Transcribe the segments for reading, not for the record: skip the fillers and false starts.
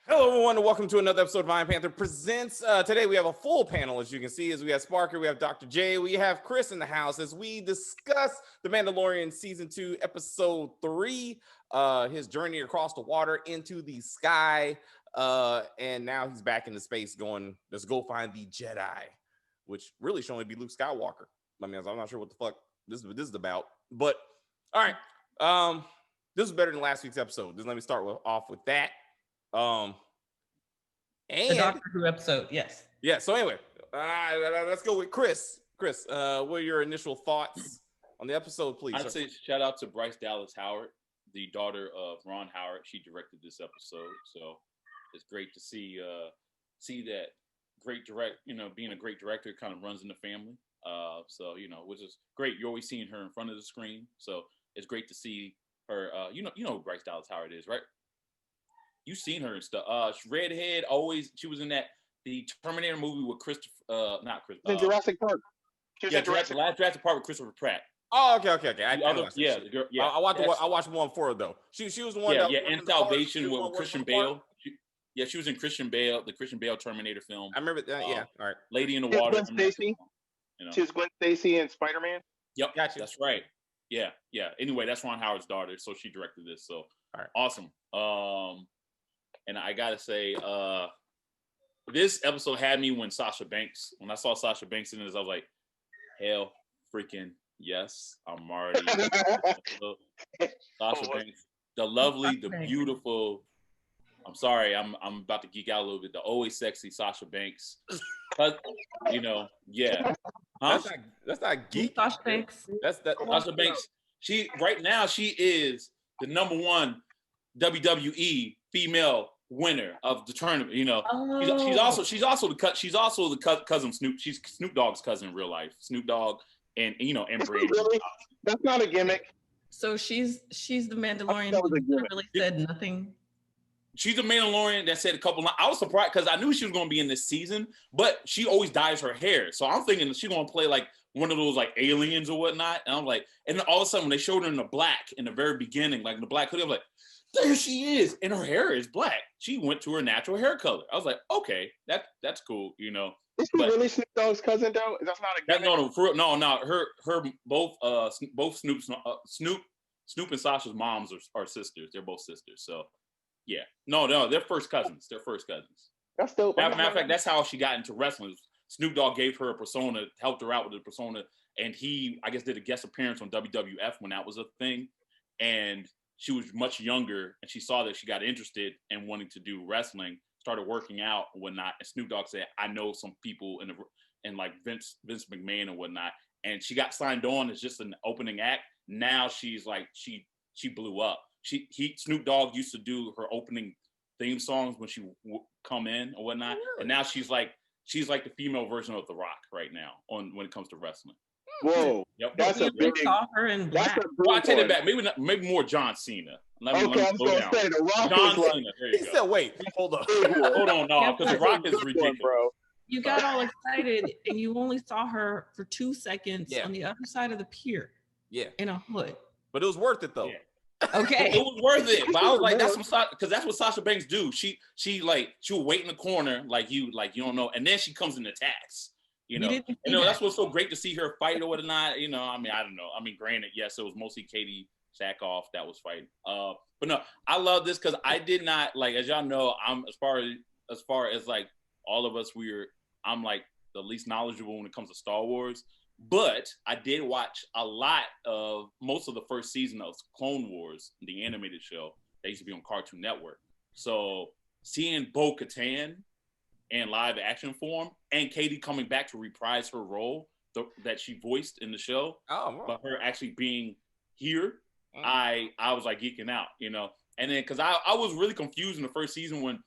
Hello, everyone, and welcome to another episode of Iron Panther Presents. Today, we have a full panel, as you can see, as we have Sparkr, we have Dr. J, we have Chris in the house as we discuss The Mandalorian Season 2, Episode 3, his journey across the water into the sky, and now he's back into space going, let's go find the Jedi, which really should only be Luke Skywalker. I mean, I'm not sure what the fuck this is about, but all right, this is better than last week's episode. Just let me start off with that. And the Doctor Who episode, yes. Yeah, so anyway, let's go with Chris. Chris, what are your initial thoughts on the episode, please? I'd say shout out to Bryce Dallas Howard, the daughter of Ron Howard. She directed this episode, so it's great to see that great being a great director kind of runs in the family. So which is great. You're always seeing her in front of the screen, so it's great to see her. You know who Bryce Dallas Howard is, right? You've seen her and stuff. Redhead, always. She was in the Terminator movie with Christopher, not Chris. In Jurassic Park. Jurassic Park with Christopher Pratt. Oh, okay. I watched one for her though. She was the one. And Salvation with Christian Bale. She was in Christian Bale, the Christian Bale Terminator film. I remember that. Yeah, all right. Lady in the Water. Gwen Stacy. She was Gwen Stacy in Spider-Man. Yep, gotcha. That's right. Yeah. Anyway, that's Ron Howard's daughter, so she directed this. So, all right, awesome. And I gotta say, this episode had me when I saw Sasha Banks in this, I was like, hell freaking yes, I'm already Sasha Banks, the lovely, the beautiful. I'm sorry, I'm about to geek out a little bit. The always sexy Sasha Banks, yeah. Huh? That's not geek. Sasha Banks. Sasha Banks. She is the #1 WWE female winner of the tournament. She's also the cousin Snoop. She's Snoop Dogg's cousin in real life. Snoop Dogg and Brandon. Really? That's not a gimmick. So she's the Mandalorian who really said nothing. She's the Mandalorian that said a couple lines. I was surprised because I knew she was going to be in this season, but she always dyes her hair. So I'm thinking she's going to play like one of those like aliens or whatnot. And I'm like, and then all of a sudden when they showed her in the black in the very beginning, like in the black hoodie, I'm like, there she is, and her hair is black. She went to her natural hair color. I was like, okay, that's cool, Is she really Snoop Dogg's cousin though? That's not a gimmick. No. Her both Snoop and Sasha's moms are sisters. They're both sisters. So yeah, no, they're first cousins. That's dope. Matter of fact, that's how she got into wrestling. Snoop Dogg gave her a persona, helped her out with the persona, and he, I guess, did a guest appearance on WWF when that was a thing, and she was much younger, and she saw that she got interested in wanting to do wrestling, started working out and whatnot. And Snoop Dogg said, "I know some people in like Vince McMahon and whatnot," and she got signed on as just an opening act. Now she's like she blew up. Snoop Dogg used to do her opening theme songs when she come in or whatnot, and now she's like the female version of The Rock right now when it comes to wrestling. Whoa, yep. That's a big. Saw her in black. Well, I take it back. Maybe more John Cena. I was going to say The Rock. John Cena. There you He go. said, "Wait, hold on, no, because The Rock is ridiculous, bro. You got all excited and you only saw her for 2 seconds on the other side of the pier. Yeah, in a hood. But it was worth it though. Yeah. Okay, it was worth it. But I was like, that's what Sasha Banks do. She will wait in the corner like you don't know, and then she comes and attacks. That's what's so great to see her fight or whatnot. I don't know. Granted, yes, it was mostly Katie Sackhoff that was fighting. But no, I love this because I did not like, as y'all know, I'm as far as like all of us, I'm like the least knowledgeable when it comes to Star Wars. But I did watch a lot of most of the first season of Clone Wars, the animated show that used to be on Cartoon Network. So seeing Bo-Katan in live action form and Katie coming back to reprise her role that she voiced in the show, but her actually being here, I was like geeking out, And then because I was really confused in the first season when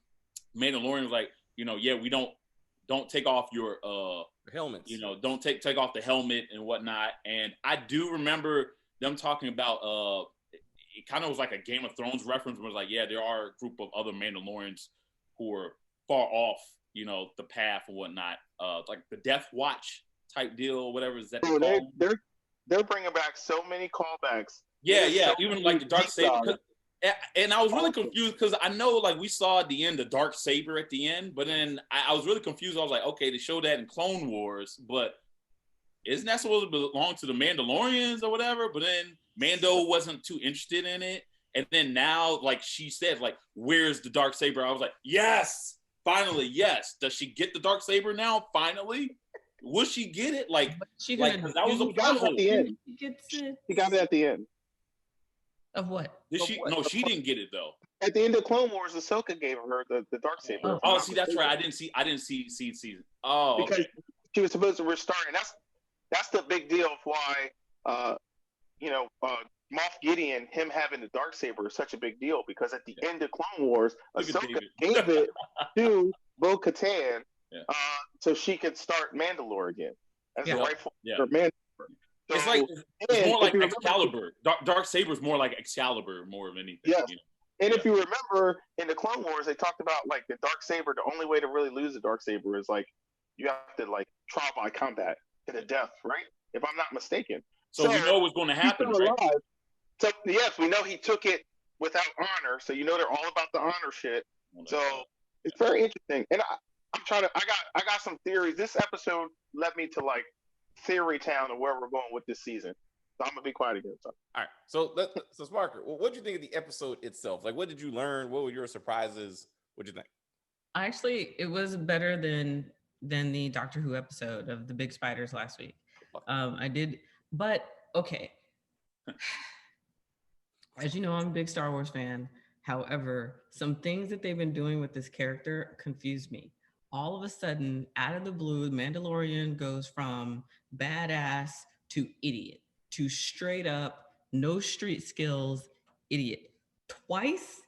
Mandalorian was like, we don't take off your helmets. Don't take off the helmet and whatnot. And I do remember them talking about it kind of was like a Game of Thrones reference where it was like, yeah, there are a group of other Mandalorians who are far off, the path and whatnot. Like the Death Watch type deal or whatever is that. They're bringing back so many callbacks. Yeah. Even like the Dark Saber. And I was really confused because I know, like, we saw at the end the dark saber at the end, but then I was really confused. I was like, okay, they showed that in Clone Wars, but isn't that supposed to belong to the Mandalorians or whatever? But then Mando wasn't too interested in it. And then now, like she said, like, where's the dark saber? I was like, yes, finally, yes. Does she get the dark saber now? Finally, will she get it? Like, that was a plot hole. She got it at the end. Of what? Did she? No, she didn't get it though. At the end of Clone Wars, Ahsoka gave her the dark saber. Oh, see, that's right. I didn't see season. Oh, because she was supposed to restart, and that's the big deal of why Moff Gideon, him having the dark saber is such a big deal, because at the end of Clone Wars, Ahsoka gave it to Bo-Katan so she could start Mandalore again as the rightful Mandalore. So, it's more like Excalibur. Dark Saber is more like Excalibur, more of anything. Yeah. You know? And if you remember in the Clone Wars, they talked about like the dark saber. The only way to really lose the dark saber is like you have to like trial by combat to the death, right? If I'm not mistaken. So we know what's going to happen, right? So yes, we know he took it without honor. So you know they're all about the honor shit. So it's very interesting. And I got some theories. This episode led me to like theory town of where we're going with this season. So I'm gonna be quiet again. So. All right. So Sparkr, what did you think of the episode itself? Like, what did you learn? What were your surprises? What did you think? Actually, it was better than the Doctor Who episode of the big spiders last week. I did, but okay. As you know, I'm a big Star Wars fan. However, some things that they've been doing with this character confused me. All of a sudden, out of the blue, Mandalorian goes from badass to idiot to straight up, no street skills, idiot. Twice,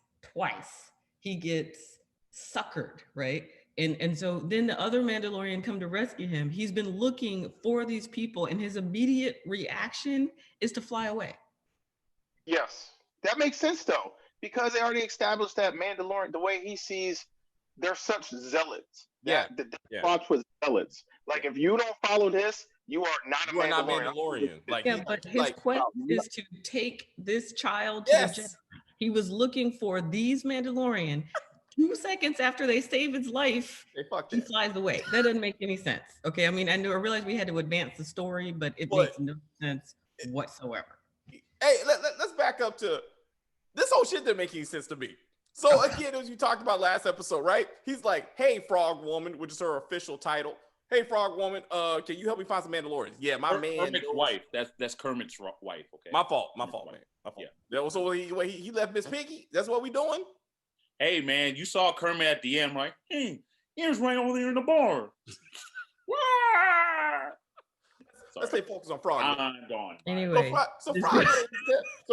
he gets suckered, right? And so then the other Mandalorian come to rescue him. He's been looking for these people, and his immediate reaction is to fly away. Yes, that makes sense though, because they already established that Mandalorian, the way he sees, they're such zealots. The watch was zealots. Like if you don't follow this, you are not a Mandalorian. Like but his quest is to take this child to the Jedi. He was looking for these Mandalorian. 2 seconds after they save his life, he flies away. That doesn't make any sense. Okay, I mean, I realized we had to advance the story, but it makes no sense whatsoever. Hey, let's back up to this whole shit didn't make any sense to me. So again, as you talked about last episode, right? He's like, "Hey, Frog Woman," which is her official title. "Hey, Frog Woman, can you help me find some Mandalorians?" Yeah, my man. Kermit's wife. That's Kermit's wife. Okay. My fault, man. My fault. Yeah. So he left Miss Piggy. That's what we doing. Hey, man, you saw Kermit at the end, right? He was right over there in the bar. Let's stay focused on Frog. I'm gone. Anyway, so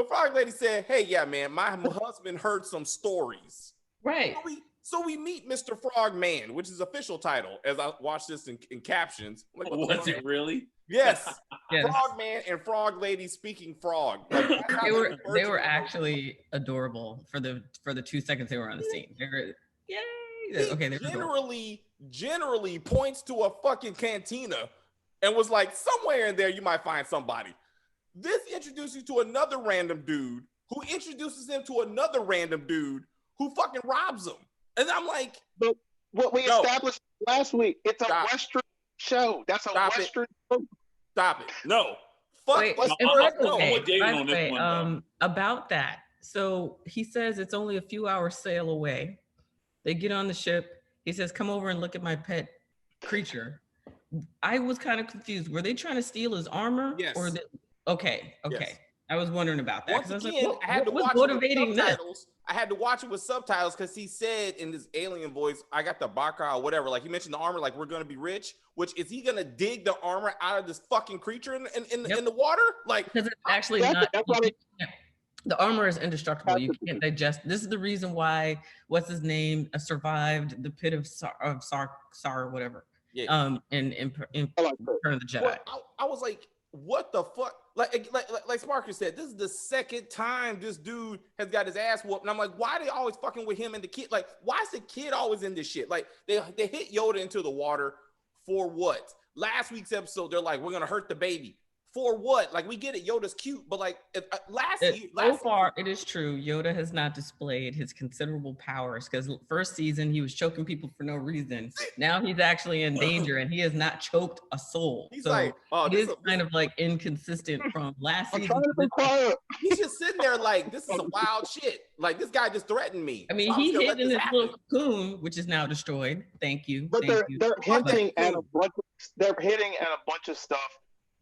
Frog Lady said, "Hey, yeah, man, my husband heard some stories." Right. So we meet Mr. Frogman, which is his official title. As I watch this in captions, like, was it really? Yes. Frogman and Frog Lady speaking frog. Like, they were actually adorable for the 2 seconds they were on the scene. They were, yay. Okay, they generally points to a fucking cantina and was like, somewhere in there you might find somebody. This introduces you to another random dude who introduces him to another random dude who fucking robs him. And I'm like, but what we established last week, it's a Western show. That's a Western show. Stop it. No. Fuck. About that. So he says it's only a few hours sail away. They get on the ship. He says, "Come over and look at my pet creature." I was kind of confused. Were they trying to steal his armor? Yes. Okay. Yes. I was wondering about that. Once again, I had to watch motivating this. I had to watch it with subtitles because he said in his alien voice, "I got the Baka or whatever." Like he mentioned the armor, like we're gonna be rich. Which is he gonna dig the armor out of this fucking creature in the water? Like because it's actually not. The armor is indestructible. You can't digest. This is the reason why what's his name survived the pit of Sar or whatever. Yeah. In Return of the Jedi. I was like, what the fuck? Like Sparkr said, this is the second time this dude has got his ass whooped. And I'm like, why are they always fucking with him and the kid? Like, why is the kid always in this shit? Like, they hit Yoda into the water for what? Last week's episode, they're like, we're going to hurt the baby. For what? Like, we get it. Yoda's cute, but like So far, it is true. Yoda has not displayed his considerable powers because first season he was choking people for no reason. Now he's actually in danger, and he has not choked a soul. He's so like, it is kind of like inconsistent from last season. I'm trying to be quiet. He's just sitting there like, this is some wild shit. Like, this guy just threatened me. I mean, he hid in his little cocoon, which is now destroyed. Thank you. But they're hinting at a bunch. They're hitting at a bunch of stuff.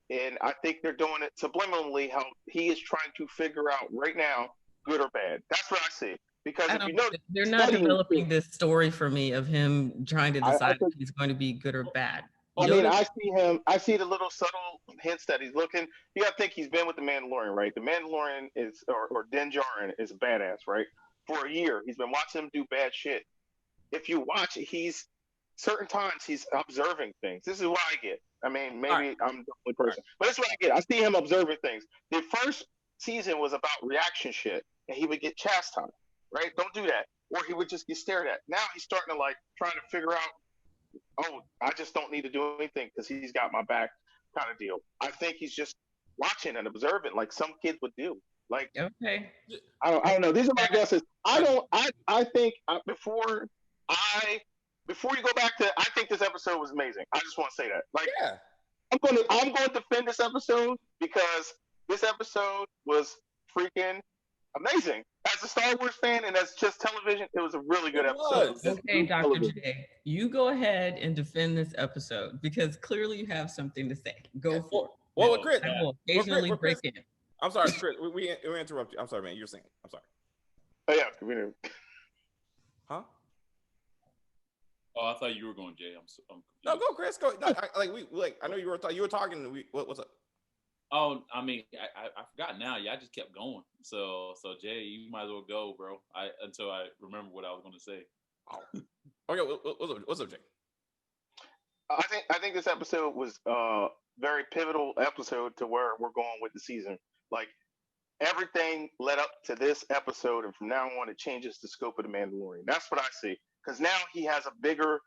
And I think they're doing it subliminally, how he is trying to figure out right now, good or bad. That's what I see. Because if you know, they're not developing this story for me of him trying to decide if he's going to be good or bad. I mean, I see the little subtle hints that he's looking. You got to think he's been with the Mandalorian, right? The Mandalorian is, or Din Djarin is a badass, right? For a year, he's been watching him do bad shit. If you watch, certain times he's observing things. This is what I get. I mean, maybe I'm the only person, but that's what I get. I see him observing things. The first season was about reaction shit, and he would get chastised, right? Don't do that. Or he would just get stared at. Now he's starting to trying to figure out, oh, I just don't need to do anything because he's got my back kind of deal. I think he's just watching and observing like some kids would do. Like, okay. I don't know. These are my guesses. I think before you go back to, I think this episode was amazing. I just want to say that. Like, yeah. I'm going to defend this episode because this episode was freaking amazing. As a Star Wars fan and as just television, it was a really good episode. Okay, Dr. J, you go ahead and defend this episode because clearly you have something to say. Go for it. Well, Chris, I will occasionally break in. I'm sorry, Chris. We interrupt you. I'm sorry, man. You're saying. I'm sorry. Oh yeah. Huh? Oh, I thought you were going, Jay. I'm no, go, Chris. Go. No, I know you were talking. What's up? Oh, I mean, I forgot now. Yeah, I just kept going. So Jay, you might as well go, bro. Until I remember what I was going to say. Oh. Okay, what's up, Jay? I think this episode was very pivotal episode to where we're going with the season. Like, everything led up to this episode, and from now on, it changes the scope of the Mandalorian. That's what I see. Because now he has a bigger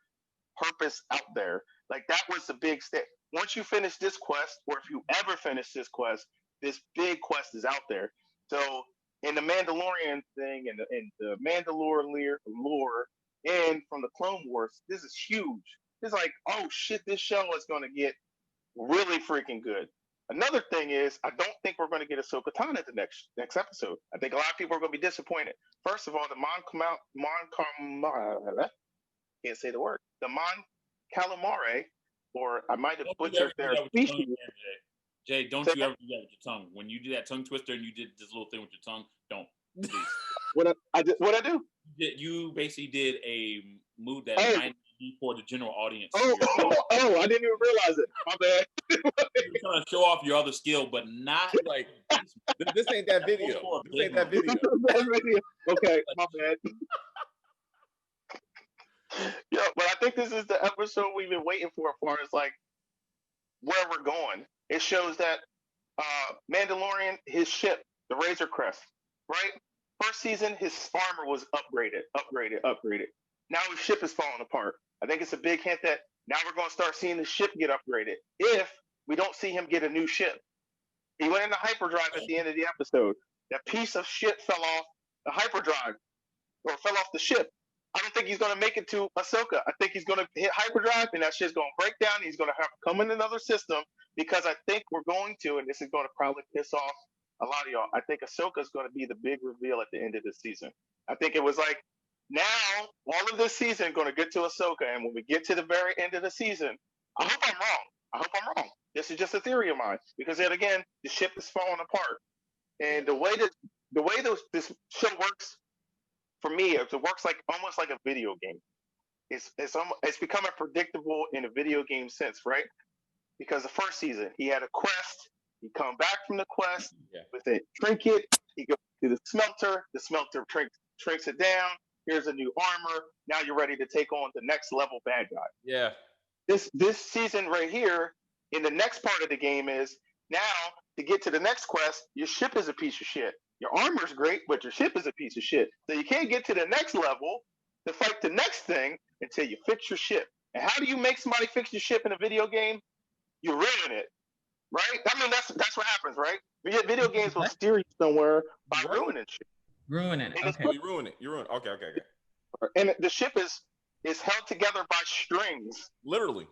purpose out there. Like, that was the big step. Once you finish this quest, or if you ever finish this quest, this big quest is out there. So in the Mandalorian thing, and the Mandalorian lore, and from the Clone Wars, this is huge. It's like, oh shit, this show is going to get really freaking good. Another thing is, I don't think we're going to get Ahsoka Tano at the next episode. I think a lot of people are going to be disappointed. First of all, the can't say the word. The Mon Calamari, or I might have butchered their species. Jay, don't you ever do that with your tongue. When you do that tongue twister and you did this little thing with your tongue, don't. Please. What I do? You basically did a move that might be for the general audience. Oh, I didn't even realize it. My bad. You're trying to show off your other skill, but not like this ain't that video. This ain't that video. Okay, my bad. Yeah, but I think this is the episode we've been waiting for as far as like where we're going. It shows that Mandalorian, his ship, the Razor Crest, right? First season, his armor was upgraded. Now his ship is falling apart. I think it's a big hint that now we're going to start seeing the ship get upgraded if we don't see him get a new ship. He went into hyperdrive at the end of the episode. That piece of shit fell off the hyperdrive, or fell off the ship. I don't think he's going to make it to Ahsoka. I think he's going to hit hyperdrive, and that shit's going to break down. He's going to have to come in another system, because I think we're going to, and this is going to probably piss off a lot of y'all, I think Ahsoka is going to be the big reveal at the end of the season. I think it was like, now all of this season going to get to Ahsoka, and when we get to the very end of the season, I hope I'm wrong. This is just a theory of mine, because yet again, the ship is falling apart, and the way this show works for me, it works like almost like a video game. It's becoming predictable in a video game sense, right? Because the first season he had a quest. He come back from the quest with a trinket. He goes to the smelter. The smelter shrinks it down. Here's a new armor. Now you're ready to take on the next level bad guy. Yeah. This season right here, in the next part of the game, is now to get to the next quest, your ship is a piece of shit. Your armor's great, but your ship is a piece of shit. So you can't get to the next level to fight the next thing until you fix your ship. And how do you make somebody fix your ship in a video game? You ruin it. right? I mean, that's what happens, right? Video games will steer you somewhere by ruining shit. Ruining it. Okay. You ruin it. You ruin it. Okay. And the ship is held together by strings. Literally.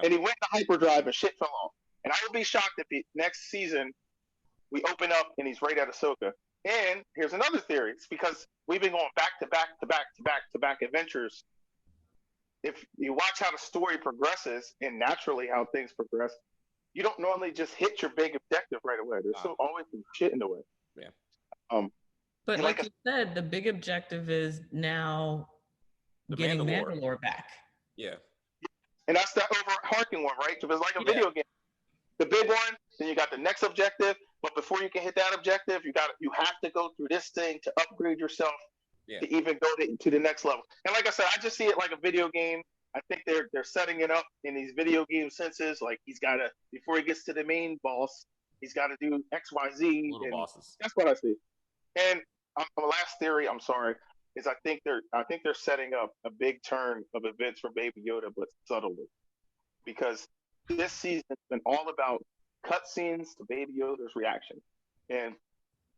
And he went to hyperdrive and shit fell off. And I would be shocked if the next season we open up and he's right at Ahsoka. And here's another theory. It's because we've been going back to back adventures. If you watch how the story progresses and naturally how things progress, you don't normally just hit your big objective right away. There's still always some shit in the way. Yeah. But like you said, the big objective is now getting Mandalore back. Yeah. And that's the overarching one, right? So it's like a video game. The big one, then you got the next objective. But before you can hit that objective, you have to go through this thing to upgrade yourself to even go to the next level. And like I said, I just see it like a video game. I think they're setting it up in these video game senses. Like he's got to, before he gets to the main boss, he's got to do X, Y, Z. Little bosses. That's what I see. And my last theory, I'm sorry, is I think they're setting up a big turn of events for Baby Yoda, but subtly, because this season's been all about cutscenes to Baby Yoda's reaction. And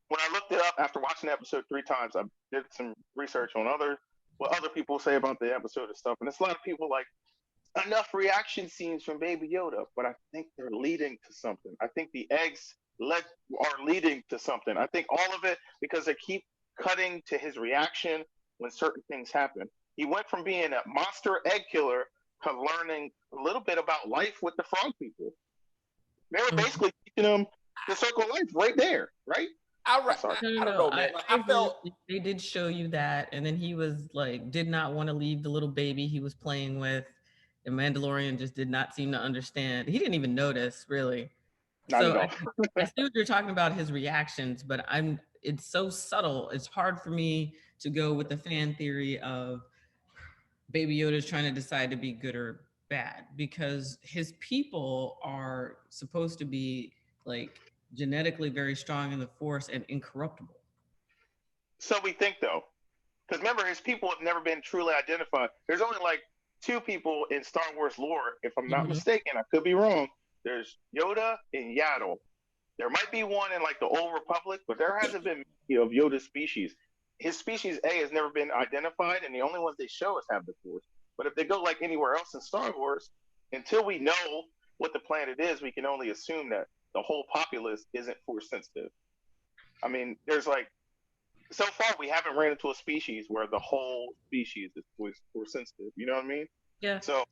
when I looked it up after watching the episode 3 times, I did some research on what other people say about the episode and stuff. And it's a lot of people like, enough reaction scenes from Baby Yoda, but I think they're leading to something. I think the eggs are leading to something. I think all of it, because they keep cutting to his reaction when certain things happen. He went from being a monster egg killer to learning a little bit about life with the frog people. They were basically teaching him the circle of life right there, right? I don't know, man. I felt they did show you that, and then he was like, did not want to leave the little baby he was playing with. The Mandalorian just did not seem to understand. He didn't even notice, really. Not so at all. I see what you're talking about, his reactions, but it's so subtle. It's hard for me to go with the fan theory of Baby Yoda's trying to decide to be good or bad, because his people are supposed to be like genetically very strong in the Force and incorruptible. So we think, though, because remember, his people have never been truly identified. There's only like 2 people in Star Wars lore, if I'm not mistaken. I could be wrong. There's Yoda and Yaddle. There might be one in like the Old Republic, but there hasn't been of Yoda's species. His species A has never been identified, and the only ones they show us have the Force. But if they go like anywhere else in Star Wars, until we know what the planet is, we can only assume that the whole populace isn't Force sensitive. I mean, there's like, so far we haven't ran into a species where the whole species is Force sensitive. You know what I mean? Yeah. So,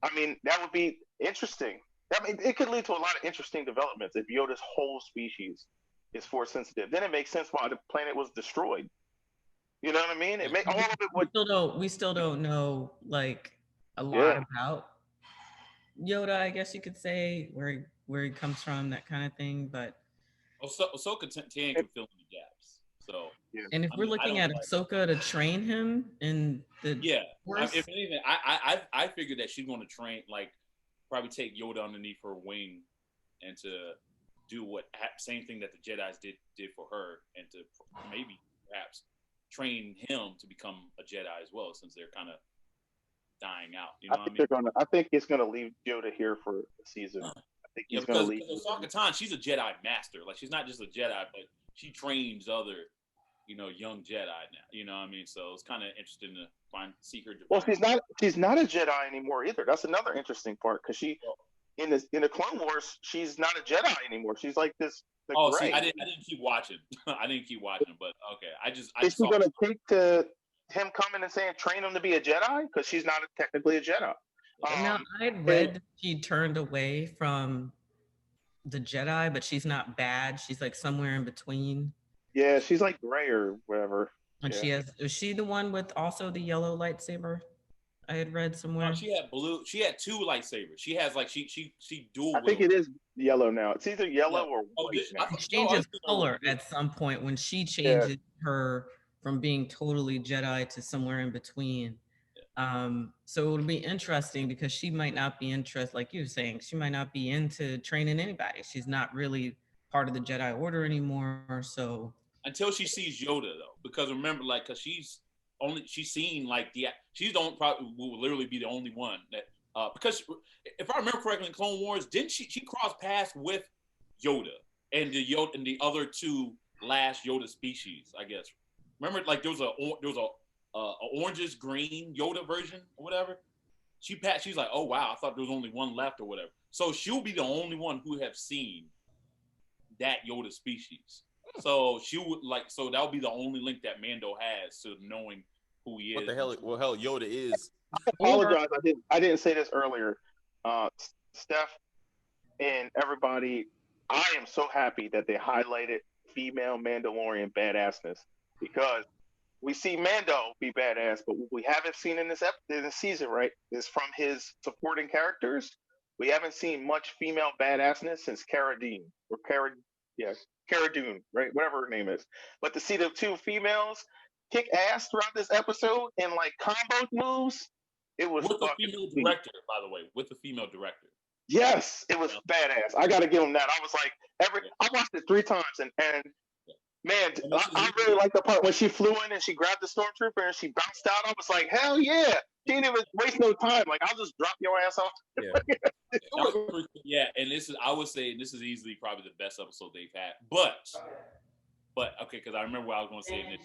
I mean, that would be interesting. I mean, it could lead to a lot of interesting developments if Yoda's whole species is Force sensitive. Then it makes sense why the planet was destroyed. You know what I mean? All of it would. We still don't know like a lot about Yoda, I guess you could say, where he comes from, that kind of thing. But Ahsoka Tand can fill in the gaps. So, and if we're looking at Ahsoka to train him in the Force, if anything, I figured that she's going to train, like, probably take Yoda underneath her wing and to do same thing that the Jedis did for her, and to maybe perhaps train him to become a Jedi as well, since they're kind of dying out. You know I think it's gonna leave Yoda here for a season. I think he's gonna leave. Because Ahsoka Tand, she's a Jedi master. Like, she's not just a Jedi, but she trains other, young Jedi now. You know what I mean? So it's kind of interesting to see her. Well, she's not a Jedi anymore either. That's another interesting part, because she in the Clone Wars, she's not a Jedi anymore. She's like this. See, I didn't keep watching. I didn't keep watching, but okay. Is she gonna take to him coming and saying train him to be a Jedi, because she's not technically a Jedi? Now, I'd read she turned away from the Jedi, but she's not bad. She's like somewhere in between. Yeah, she's like gray or whatever. And is she the one with also the yellow lightsaber? I had read somewhere. She had blue. She had 2 lightsabers. She has like she dual. I think it is yellow now. It's either yellow or white. It changes color at some point when she changes her from being totally Jedi to somewhere in between. So it'll be interesting, because she might not be interested, like you were saying, she might not be into training anybody. She's not really part of the Jedi Order anymore. So until she sees Yoda, though, because remember, like, because she's seen like she's probably will literally be the only one that because if I remember correctly in Clone Wars, didn't she crossed paths with Yoda and the other two last Yoda species, I guess. Remember, like there was a orangish green Yoda version or whatever. She's like, oh wow, I thought there was only one left or whatever. So she'll be the only one who have seen that Yoda species. So that'll be the only link that Mando has to knowing who he is. What the hell? Well, hell, Yoda is. I apologize. I didn't say this earlier. Steph and everybody, I am so happy that they highlighted female Mandalorian badassness, because we see Mando be badass, but what we haven't seen in this season, right, is from his supporting characters. We haven't seen much female badassness since Cara Dune, Cara Dune, right? Whatever her name is. But to see the two females kick ass throughout this episode and like combo moves, it was with the female director, by the way. With the female director. Yes, it was badass. I gotta give him that. I was like, I watched it 3 times, and man, I really liked the part when she flew in and she grabbed the stormtrooper and she bounced out. I was like, hell yeah! She didn't even waste no time. Like, I'll just drop your ass off. Yeah, and I would say this is easily probably the best episode they've had. But okay, because I remember what I was going to say.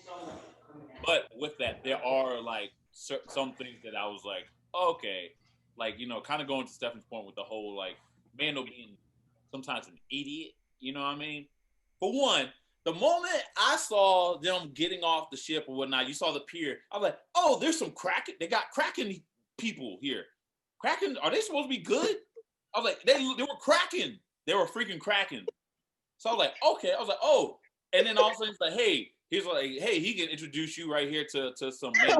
But with that, there are like some things that I was like, okay, like, you know, kind of going to Stephen's point with the whole like Mando being sometimes an idiot. You know what I mean? For one, the moment I saw them getting off the ship or whatnot, you saw the pier. I was like, oh, there's some Kraken. They got Kraken people here. Kraken, are they supposed to be good? I was like, they were Kraken. They were freaking Kraken. So I was like, okay. I was like, oh. And then all of a sudden, he's like, hey, he can introduce you right here to some men.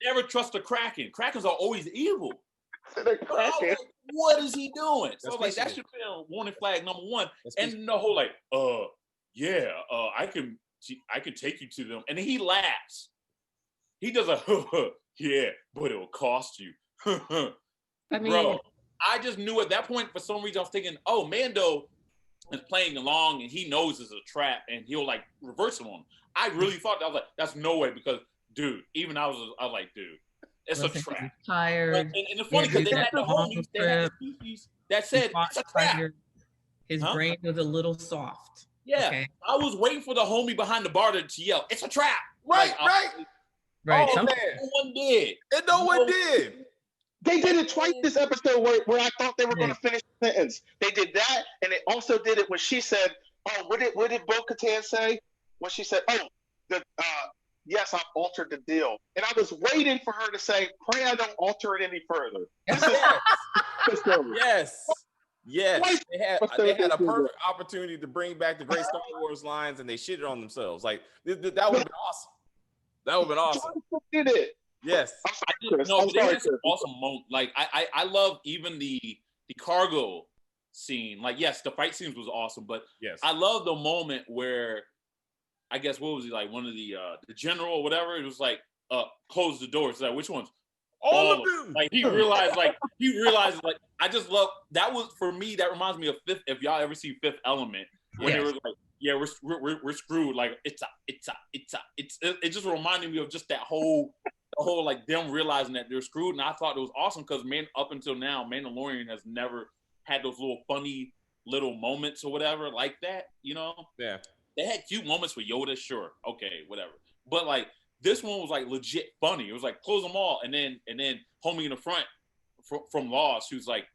Never trust a Kraken. Krakens are always evil. Like, what is he doing? So I was like, that should be a warning flag number 1. And the whole like, I can take you to them. And then he laughs. He does a yeah, but it'll cost you. I mean, bro, I just knew at that point for some reason I was thinking, oh, Mando is playing along and he knows it's a trap and he'll like reverse it on him. I really thought that. I was like, that's no way, because dude, even I was like, dude, it's a trap. Tired. And it's funny because they had the homies, they had the species that said it's a trap. His brain was a little soft. Yeah, okay. I was waiting for the homie behind the bar to yell, "It's a trap!" Right. Oh, man. No one did. And no one did. They did it twice this episode where I thought they were going to finish the sentence. They did that, and they also did it when she said, "Oh, what did Bo-Katan say?" When she said, "Oh, yes, I've altered the deal," and I was waiting for her to say, "Pray I don't alter it any further." Yes. They had a perfect opportunity to bring back the great Star Wars lines, and they shitted on themselves. Like that would have been awesome. That would have been awesome. Did it? Yes. Awesome moment. Like I love even the cargo scene. Like, yes, the fight scenes was awesome, but yes, I love the moment where, I guess, what was he like? One of the general or whatever. It was like, close the doors. Like, which ones? All of them. Like he realized, like I just love that. Was for me, that reminds me of Fifth. If y'all ever see Fifth Element, when it was like, yeah, we're screwed. Like it just reminded me of just that whole like them realizing that they're screwed. And I thought it was awesome because up until now, Mandalorian has never had those little funny little moments or whatever like that. You know? Yeah. They had cute moments with Yoda, sure, okay, whatever. But like this one was like legit funny. It was like close them all, and then homie in the front from Lost, who's like,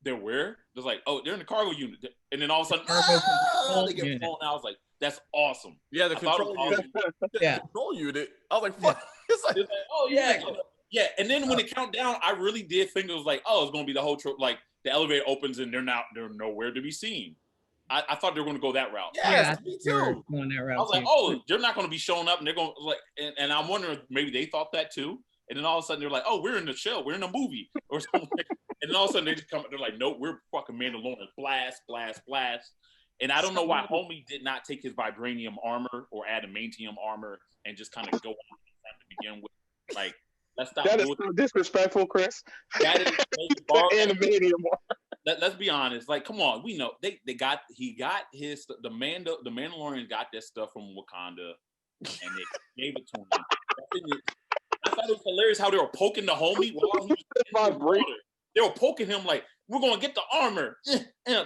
they're where? It's like, oh, they're in the cargo unit, and then all of a sudden, they get thrown out. I was like, that's awesome. Yeah, the control unit. Control unit. I was like, fuck. It's like, oh yeah. And then when it count down, I really did think it was like, oh, it's gonna be the whole trip. Like the elevator opens and they're nowhere to be seen. I thought they were going to go that route. Yeah, me too. Going that route I was like, oh, they're not going to be showing up, and they're going like, and I'm wondering maybe they thought that too. And then all of a sudden they're like, oh, we're in the show, we're in a movie or something. And then all of a sudden they just come, they're like, nope, we're fucking Mandalorian, blast. And I don't know why homie did not take his vibranium armor or adamantium armor and just kind of go on to begin with. Like, let's stop. That is so disrespectful, Chris. That is adamantium armor. Let's be honest. Like, come on, we know the Mandalorian got that stuff from Wakanda, and they gave it to him. I thought it was hilarious how they were poking the homie while he was in the water. they were poking him like, we're gonna get the armor. Yeah,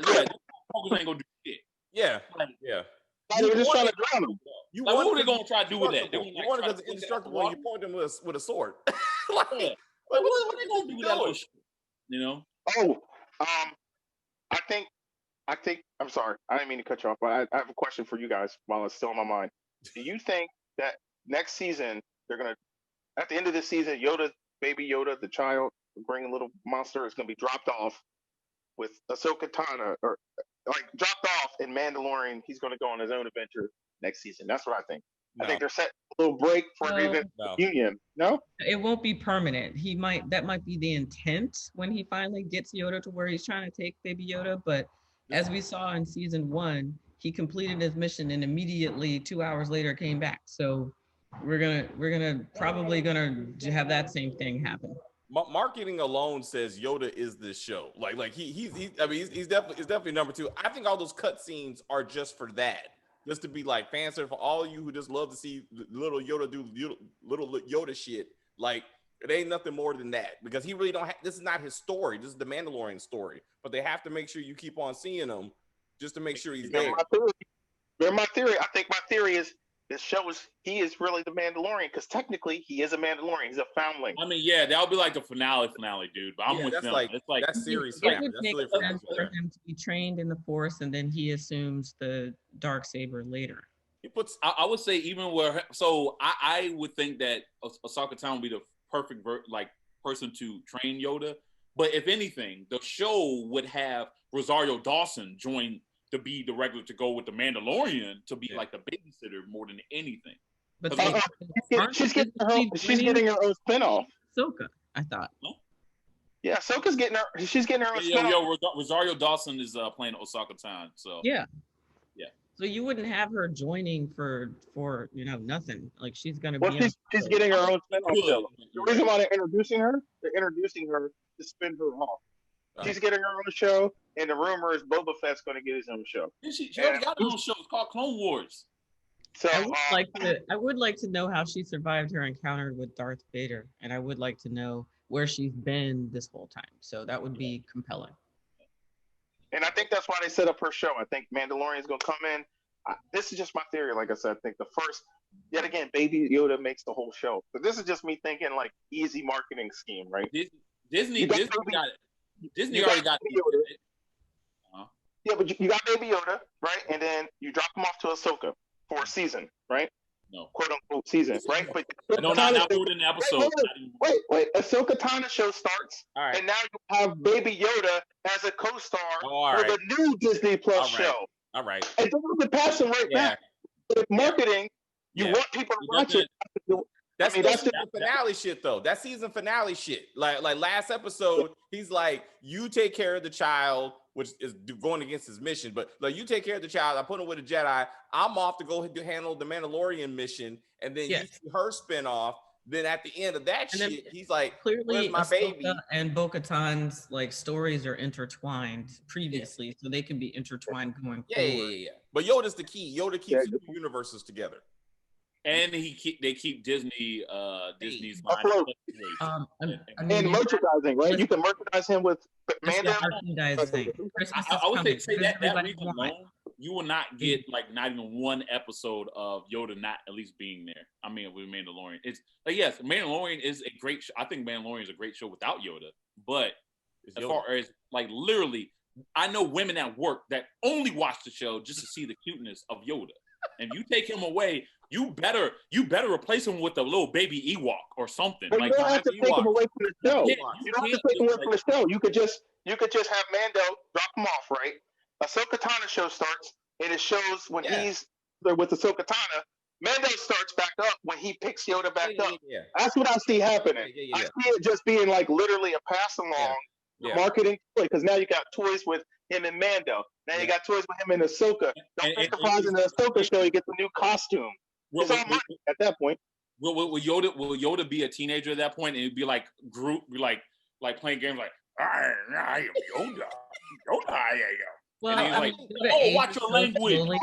pokers ain't gonna do shit. Yeah, like, yeah. They were just trying to drown him. What were they gonna try to do with that? You want to go indestructible and you point them with a sword. What are they gonna do with that little shit? You know? Oh, I think. I'm sorry. I didn't mean to cut you off, but I have a question for you guys while it's still in my mind. Do you think that next season they're gonna, at the end of this season, baby Yoda, the child, the green little monster, is gonna be dropped off with Ahsoka Tano, or like dropped off in Mandalorian? He's gonna go on his own adventure next season. That's what I think. No. I think they're setting a little break for the union. No, it won't be permanent. That might be the intent when he finally gets Yoda to where he's trying to take Baby Yoda. But as we saw in season 1, he completed his mission and immediately 2 hours later came back. So we're probably gonna have that same thing happen. Marketing alone says Yoda is this show. He's definitely number 2. I think all those cut scenes are just for that. Just to be like fan service for all of you who just love to see little Yoda do little Yoda shit. Like, it ain't nothing more than that, because he really don't have, this is not his story. This is the Mandalorian story, but they have to make sure you keep on seeing him just to make sure he's there. My theory. I think my theory is this shows he is really the Mandalorian, because technically he is a Mandalorian. He's a foundling. I mean, yeah, that'll be like the finale, dude. But I'm with them. It's like that's series. It would make sense for him to be trained in the Force, and then he assumes the Darksaber later. I would say even where, so I would think that Ahsoka Tano would be the perfect person to train Yoda. But if anything, the show would have Rosario Dawson join to be the regular, to go with the Mandalorian to be like the babysitter more than anything. But she's getting her own spinoff. Ahsoka, I thought. Huh? Yeah, Ahsoka's getting her. She's getting her own spinoff. Rosario Dawson is playing Ahsoka Tano. So yeah. So you wouldn't have her joining for nothing. Like, she's gonna be. She's getting her own spinoff. The reason why they're introducing her to spin her off. She's getting her own show, and the rumor is Boba Fett's going to get his own show. She already got her own show. It's called Clone Wars. So I would like to know how she survived her encounter with Darth Vader, and I would like to know where she's been this whole time. So that would be compelling. And I think that's why they set up her show. I think Mandalorian's going to come in. This is just my theory. Like I said, I think yet again, Baby Yoda makes the whole show. But this is just me thinking like easy marketing scheme, right? Disney already got Baby Yoda. Yeah, but you got Baby Yoda, right? And then you drop him off to Ahsoka for a season, right? No. Quote unquote season, right? But not within the episode. Wait. Ahsoka Tano show starts, and now you have Baby Yoda as a co-star for the new Disney Plus show. All right. And then you can pass him back. With marketing, you want people to watch it. That's the finale shit, though. That season finale shit. Like last episode, he's like, you take care of the child, which is going against his mission. But like, you take care of the child. I put him with a Jedi. I'm off to go handle the Mandalorian mission. And then you see her spin off. Then at the end of that shit, he's like, clearly, where's my baby? And Bo-Katan's stories are intertwined previously, so they can be intertwined going forward. Yeah. But Yoda's the key. Yoda keeps the universes together. And they keep Disney's afloat. And merchandising, right? You can merchandise him with Mando. I would say that reason alone, you will not get not even one episode of Yoda not at least being there. I mean, with Mandalorian, it's yes, Mandalorian is a great show. I think Mandalorian is a great show without Yoda. But as far as literally, I know women at work that only watch the show just to see the cuteness of Yoda. And you take him away, you better replace him with a little baby Ewok or something. Well, you don't have to take him away from the show. You don't have to take him away from the show. You could just have Mando drop him off, right? Ahsoka Tano show starts, and it shows when he's there with Ahsoka Tano. Mando starts back up when he picks Yoda back up. That's what I see happening. I see it just being literally a pass along marketing toy, because now you got toys with him and Mando. Now you got toys with him and Ahsoka. Don't be surprised in the Ahsoka show he gets a new costume. It's all money at that point. Will Yoda be a teenager at that point, and it'd be like Groot, like playing games like I am Yoda. Yoda, I am. Well, and he's watch your language.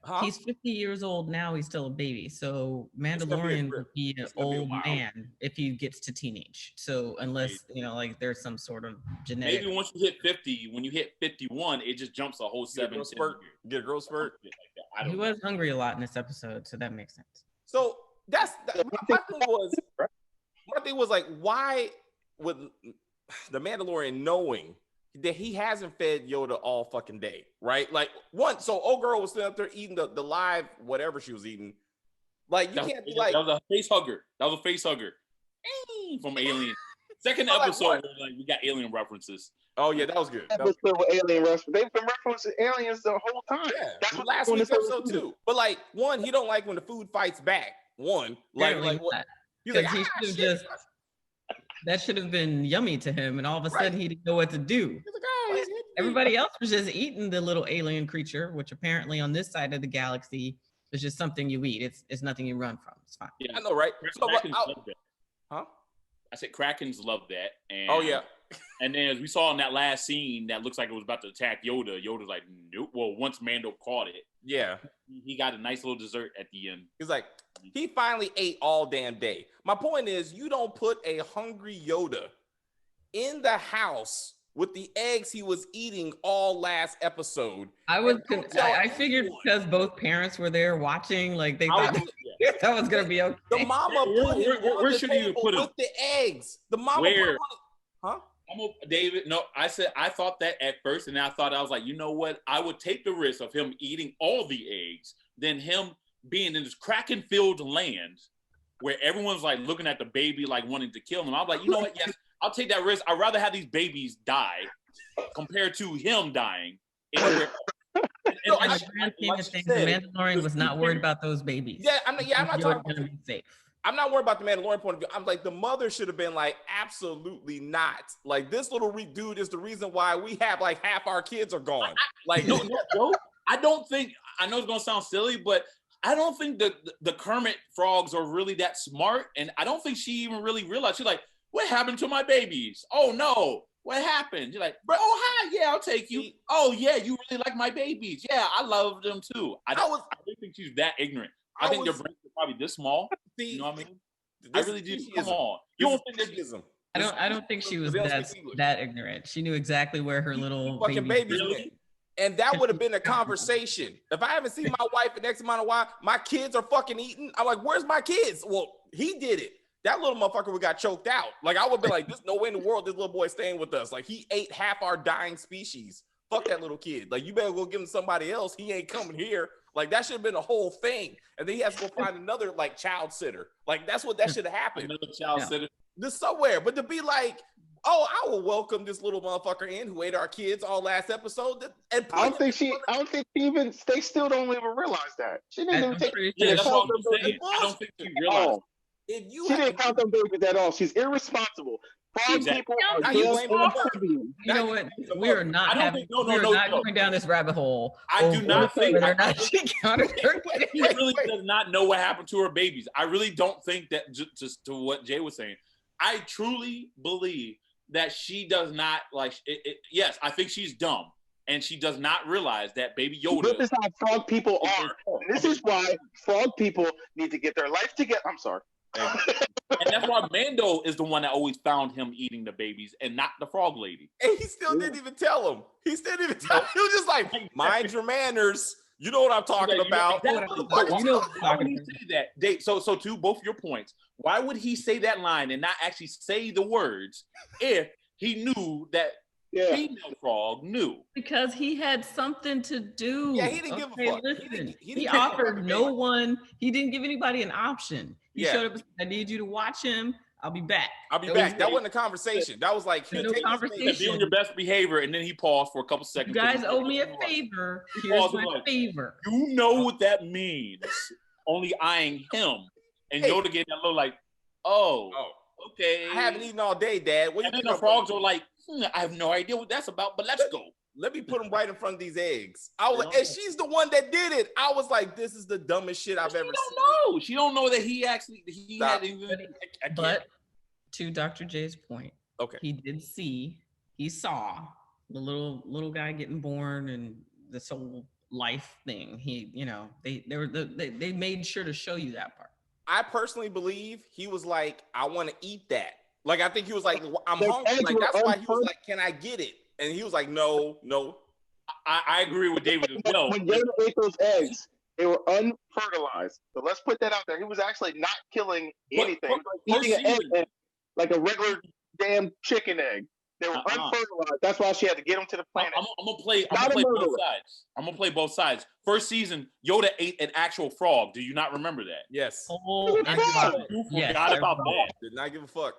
Huh? He's 50 years old now. He's still a baby. So Mandalorian would be an old man if he gets to teenage. So unless, like there's some sort of genetic. Maybe once you hit 50, when you hit 51, it just jumps a whole 7 spurt. Get a growth spurt. He was hungry a lot in this episode, so that makes sense. So my thing was like, why would the Mandalorian knowing that he hasn't fed Yoda all fucking day, right? Like so old girl was sitting up there eating the live whatever she was eating. Like you can't be like that was a face hugger. From Alien. Second episode, we got alien references. Oh yeah, that was good. Alien references. They've been referencing aliens the whole time. Yeah, that's last week's episode too. But like one, he don't like when the food fights back. One, like what? He's like, that should have been yummy to him, and all of a sudden he didn't know what to do. Everybody else was just eating the little alien creature, which apparently on this side of the galaxy is just something you eat. It's nothing you run from. It's fine. Yeah, I know, right? Huh? I said Krakens love that. And, oh yeah. And then as we saw in that last scene, that looks like it was about to attack Yoda. Yoda's like, nope. Well, once Mando caught it, yeah, he got a nice little dessert at the end. He's like, he finally ate all damn day. My point is, you don't put a hungry Yoda in the house with the eggs he was eating all last episode. I figured because both parents were there watching, like they thought that was gonna be okay. The mama put him where should you put him with the eggs? The mama where? Huh? David, no, I thought that at first, and I was like, you know what? I would take the risk of him eating all the eggs than him being in this Kraken-filled land where everyone's like looking at the baby, like wanting to kill him. I'm like, you know what? Yes, I'll take that risk. I'd rather have these babies die compared to him dying. The Mandalorian was not worried about those babies. Yeah, I'm not talking about be safe. I'm not worried about the Mandalorian point of view. I'm like, the mother should have been like, absolutely not. Like, this little dude is the reason why we have like half our kids are gone. No, I don't think, I know it's going to sound silly, but I don't think the Kermit frogs are really that smart. And I don't think she even really realized. She's like, what happened to my babies? Oh, no. What happened? You're like, bro, oh, hi. Yeah, I'll take you. Oh, yeah, you really like my babies. Yeah, I love them too. I don't think she's that ignorant. I think their brains are probably this small. You know what I mean? I really do. Come on. You don't think this is I don't think she was that ignorant. She knew exactly where her little fucking babies went. And that would have been a conversation. If I haven't seen my wife in X amount of while, my kids are fucking eating. I'm like, where's my kids? Well, he did it. That little motherfucker would got choked out. Like, I would be like, there's no way in the world this little boy staying with us. Like, he ate half our dying species. Fuck that little kid. Like, you better go give him somebody else. He ain't coming here. Like, that should have been a whole thing. And then he has to go find another, like, child sitter. Like, that's what that should have happened. Another child sitter. This somewhere. But to be like, oh, I will welcome this little motherfucker in who ate our kids all last episode. And I don't think she even, they still don't even realize that. She didn't even take that's what I'm saying. I don't think she realized. She didn't count them babies at all. She's irresponsible. People are you know what? We are not going down this rabbit hole. I do not think she counted her. She really does not know what happened to her babies. I really don't think that, just to what Jay was saying, I truly believe that she does not like it. Yes, I think she's dumb. And she does not realize that Baby Yoda. This is how frog people are. This is why frog people need to get their life together. I'm sorry. And that's why Mando is the one that always found him eating the babies and not the frog lady. And he still didn't even tell him. He still didn't even tell him. He was just like, mind your manners. You know what I'm talking about. You know why would he say that? So to both your points, why would he say that line and not actually say the words if he knew that female frog knew? Because he had something to do. Yeah, he didn't give a fuck. Listen, he offered no one. He didn't give anybody an option. He showed up and said, I need you to watch him. I'll be back. That wasn't a conversation. That was like, no conversation. Be on your best behavior, and then he paused for a couple seconds. You guys owe me a favor. Here's my favor. You know what that means. Only eyeing him. And Yoda gave that little like, oh, okay. I haven't eaten all day, Dad. And then the frogs are like, I have no idea what that's about, but let's go. Let me put them right in front of these eggs. I was like, and she's the one that did it. I was like, this is the dumbest shit I've ever seen. She don't know that he had even. But to Dr. J's point, he saw the little guy getting born and this whole life thing. They made sure to show you that part. I personally believe he was like, I want to eat that. Like, I think he was like, I'm hungry. Like, that's why he was like, can I get it? And he was like, no. I agree with David as well. When Yoda ate those eggs, they were unfertilized. So let's put that out there. He was actually not killing anything. Eating an egg like a regular damn chicken egg. They were unfertilized. That's why she had to get them to the planet. I'm gonna play both sides. I'm gonna play both sides. First season, Yoda ate an actual frog. Do you not remember that? Yes. Oh, yes, forgot about that. Did not give a fuck.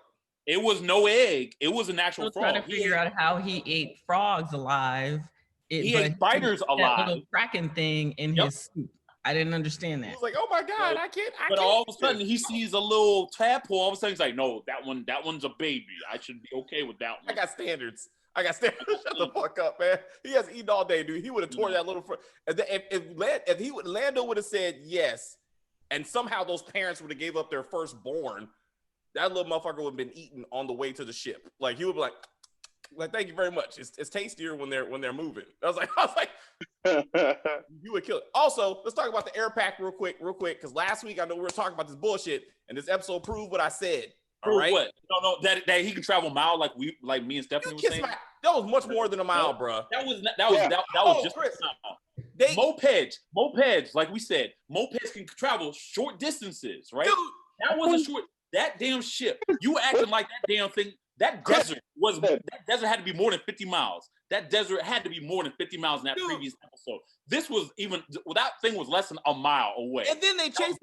It was no egg. It was an actual frog. Trying to figure out how he ate frogs alive. He ate spiders alive. That little Kraken thing in his soup. I didn't understand that. He was like, oh my God, I can't. But all of a sudden, he sees a little tadpole. All of a sudden, he's like, no, that one's a baby. I should be okay with that one. I got standards. Shut the fuck up, man. He has eaten all day, dude. He would have torn that little. If Lando would have said yes, and somehow those parents would have gave up their firstborn, that little motherfucker would have been eaten on the way to the ship. Like he would be like, thank you very much. It's tastier when they're moving. I was like, you would kill it. Also, let's talk about the air pack real quick, because last week I know we were talking about this bullshit, and this episode proved what I said. All right. What? No, that he can travel a mile like me and Stephanie were saying. That was much more than a mile, bro. That was just Chris, a mile. Mopeds, like we said, mopeds can travel short distances, right? Dude, that was a short. That damn ship. You acting like that damn thing. That desert had to be more than 50 miles. That desert had to be more than 50 miles in that previous episode. This was that thing was less than a mile away. And then they chased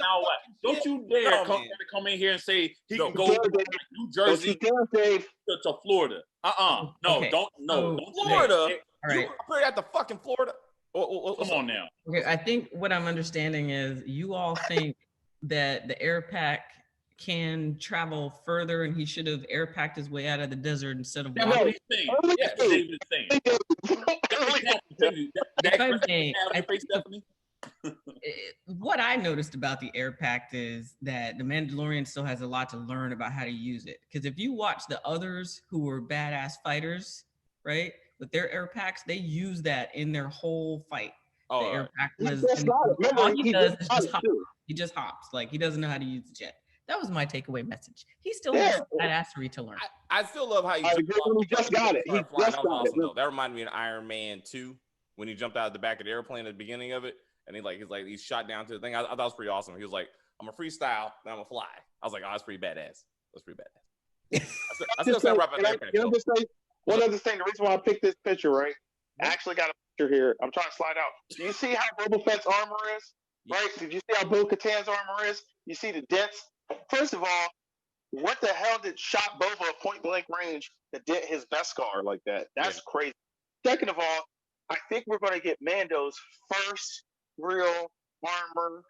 Don't you dare come in here and say he can go from New Jersey to Florida. No, okay. Don't Florida. All right. You put it at the fucking Florida. Come on now. Okay, I think what I'm understanding is you all think that the air pack can travel further, and he should have air packed his way out of the desert instead of walking. What I noticed about the air pack is that the Mandalorian still has a lot to learn about how to use it. Because if you watch the others who were badass fighters, right, with their air packs, they use that in their whole fight. The air pack was all he does is just hop. He just hops. Like he doesn't know how to use the jet. That was my takeaway message. He still has badassery to learn. I still love how he just got it. He just got it. That reminded me of Iron Man 2 when he jumped out of the back of the airplane at the beginning of it, and he's shot down to the thing. I thought it was pretty awesome. He was like, "I'm a freestyle, then I'm a fly." I was like, "Oh, that's pretty badass. That's pretty badass." I still say right there. One other thing. The reason why I picked this picture, right? I actually got a picture here. I'm trying to slide out. Do you see how Boba Fett's armor is? Right? Did you see how Bo-Katan's armor is? You see the dents? First of all, what the hell did shot Boba at point blank range that did his Beskar like that? That's crazy. Second of all, I think we're going to get Mando's first real armor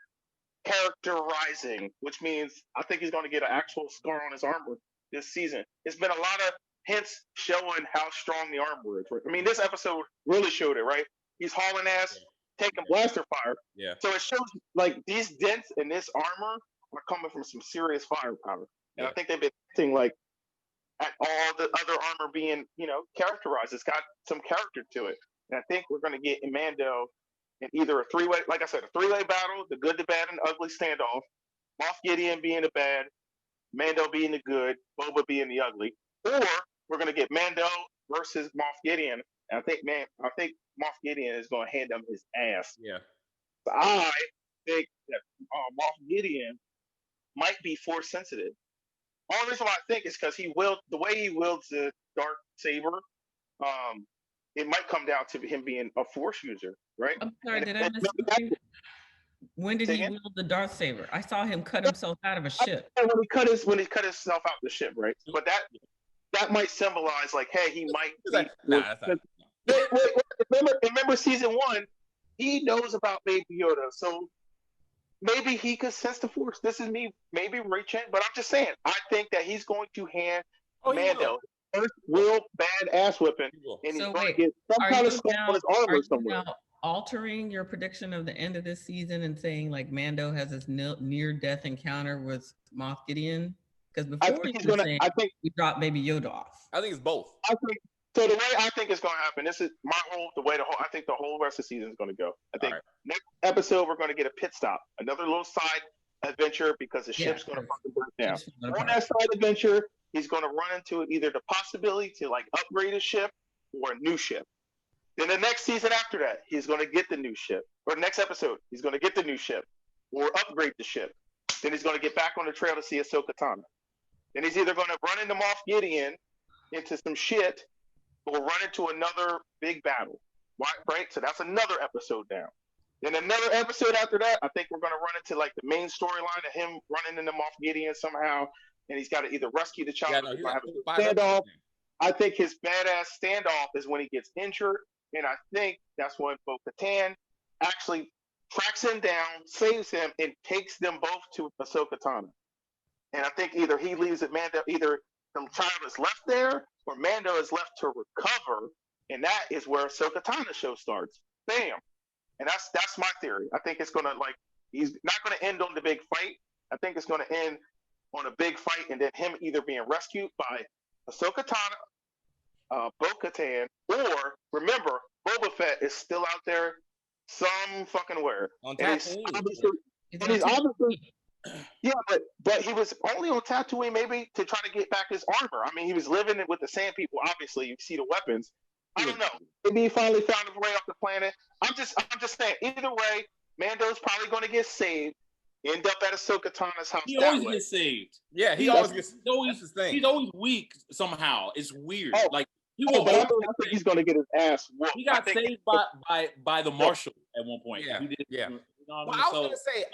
characterizing, which means I think he's going to get an actual scar on his armor this season. It's been a lot of hints showing how strong the armor is. I mean, this episode really showed it, right? He's hauling ass, taking blaster fire. Yeah. So it shows like these dents in this armor are coming from some serious firepower. And I think they've been thinking like at all the other armor being, characterized. It's got some character to it. And I think we're going to get Mando in either a three-way, like I said, a three-way battle, the good, the bad, and the ugly standoff. Moff Gideon being the bad, Mando being the good, Boba being the ugly. Or we're going to get Mando versus Moff Gideon. And I think Moff Gideon is going to hand him his ass. Yeah. So I think that Moff Gideon might be force sensitive. Only reason why I think is because the way he wields the dark saber, it might come down to him being a force user, right? I'm sorry, did I miss something? When did he wield the Darth saber? I saw him cut himself out of a ship. When he cut himself out the ship, right? But that might symbolize like, hey, he might. Remember season 1, he knows about Baby Yoda, so maybe he could sense the force. This is me, maybe reaching, but I'm just saying. I think that he's going to hand Mando first real bad ass whipping, and he's going to get some kind of stuff on his armor somewhere. Altering your prediction of the end of this season and saying like Mando has this near-death encounter with Moff Gideon? Because before he dropped Baby Yoda off. I think it's both. So the way I think it's going to happen, this is I think the whole rest of the season is going to go. I think next episode we're going to get a pit stop, another little side adventure because the ship's going to fucking break down. On that side adventure, he's going to run into either the possibility to like upgrade his ship or a new ship. Then the next season after that, he's going to get the new ship. Or next episode, he's going to get the new ship or upgrade the ship. Then he's going to get back on the trail to see Ahsoka Tano. Then he's either going to run into Moff Gideon into some shit or run into another big battle. Right? So that's another episode down. Then another episode after that, I think we're going to run into like the main storyline of him running into Moff Gideon somehow. And he's got to either rescue the child or have a standoff. I think his badass standoff is when he gets injured. And I think that's when Bo-Katan actually tracks him down, saves him, and takes them both to Ahsoka Tano. And I think either he leaves at Mando, either the child is left there, or Mando is left to recover, and that is where Ahsoka Tano show starts. Bam! And that's my theory. I think it's gonna he's not gonna end on the big fight. I think it's gonna end on a big fight, and then him either being rescued by Ahsoka Tano, Bo-Katan, or remember, Boba Fett is still out there some fucking where. On Tatooine. And he's obviously yeah, but he was only on Tatooine maybe to try to get back his armor. I mean, he was living with the Sand People. Obviously, you see the weapons. I don't know. Maybe he finally found his way off the planet. I'm just saying. Either way, Mando's probably going to get saved. End up at Ahsoka Tano's house. He always gets saved. Yeah, he always gets. That's his thing. He's always weak somehow. It's weird. Like he but I think he's going to get his ass whooped. He got saved by the marshal at one point. Yeah, he did, yeah. You know I was gonna say.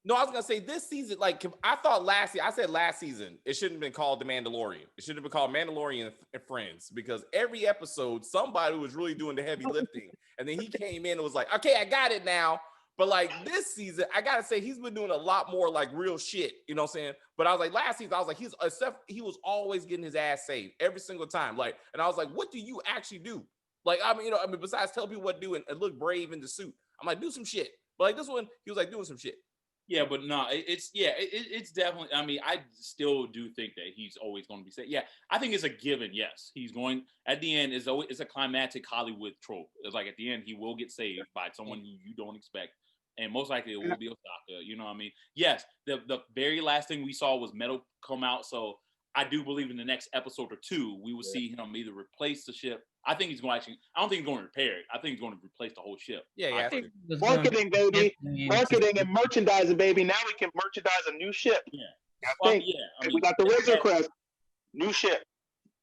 No, I was gonna say this season. Like I thought I said last season, it shouldn't have been called The Mandalorian. It should have been called Mandalorian and Friends because every episode somebody was really doing the heavy lifting, and then he came in and was like, "Okay, I got it now." But like this season, I gotta say he's been doing a lot more like real shit. You know what I'm saying? But I was like last season, I was like he was always getting his ass saved every single time. Like, and I was like, what do you actually do? Like, I mean, besides tell people what to do and look brave in the suit, I'm like, do some shit. But like this one, he was like doing some shit. Yeah, but no, it's definitely. I mean, I still do think that he's always going to be saved. Yeah, I think it's a given. Yes, he's going at the end. It's a climactic Hollywood trope. It's like at the end he will get saved by someone who you don't expect, and most likely it will be Osaka. You know what I mean? Yes, the very last thing we saw was metal come out, so I do believe in the next episode or two we will see him either replace the ship. I think he's going to I don't think he's going to repair it. I think he's going to replace the whole ship. Yeah. Marketing, baby. Marketing and merchandising, baby. Now we can merchandise a new ship. Yeah. I mean, we got the Razor Crest. New ship.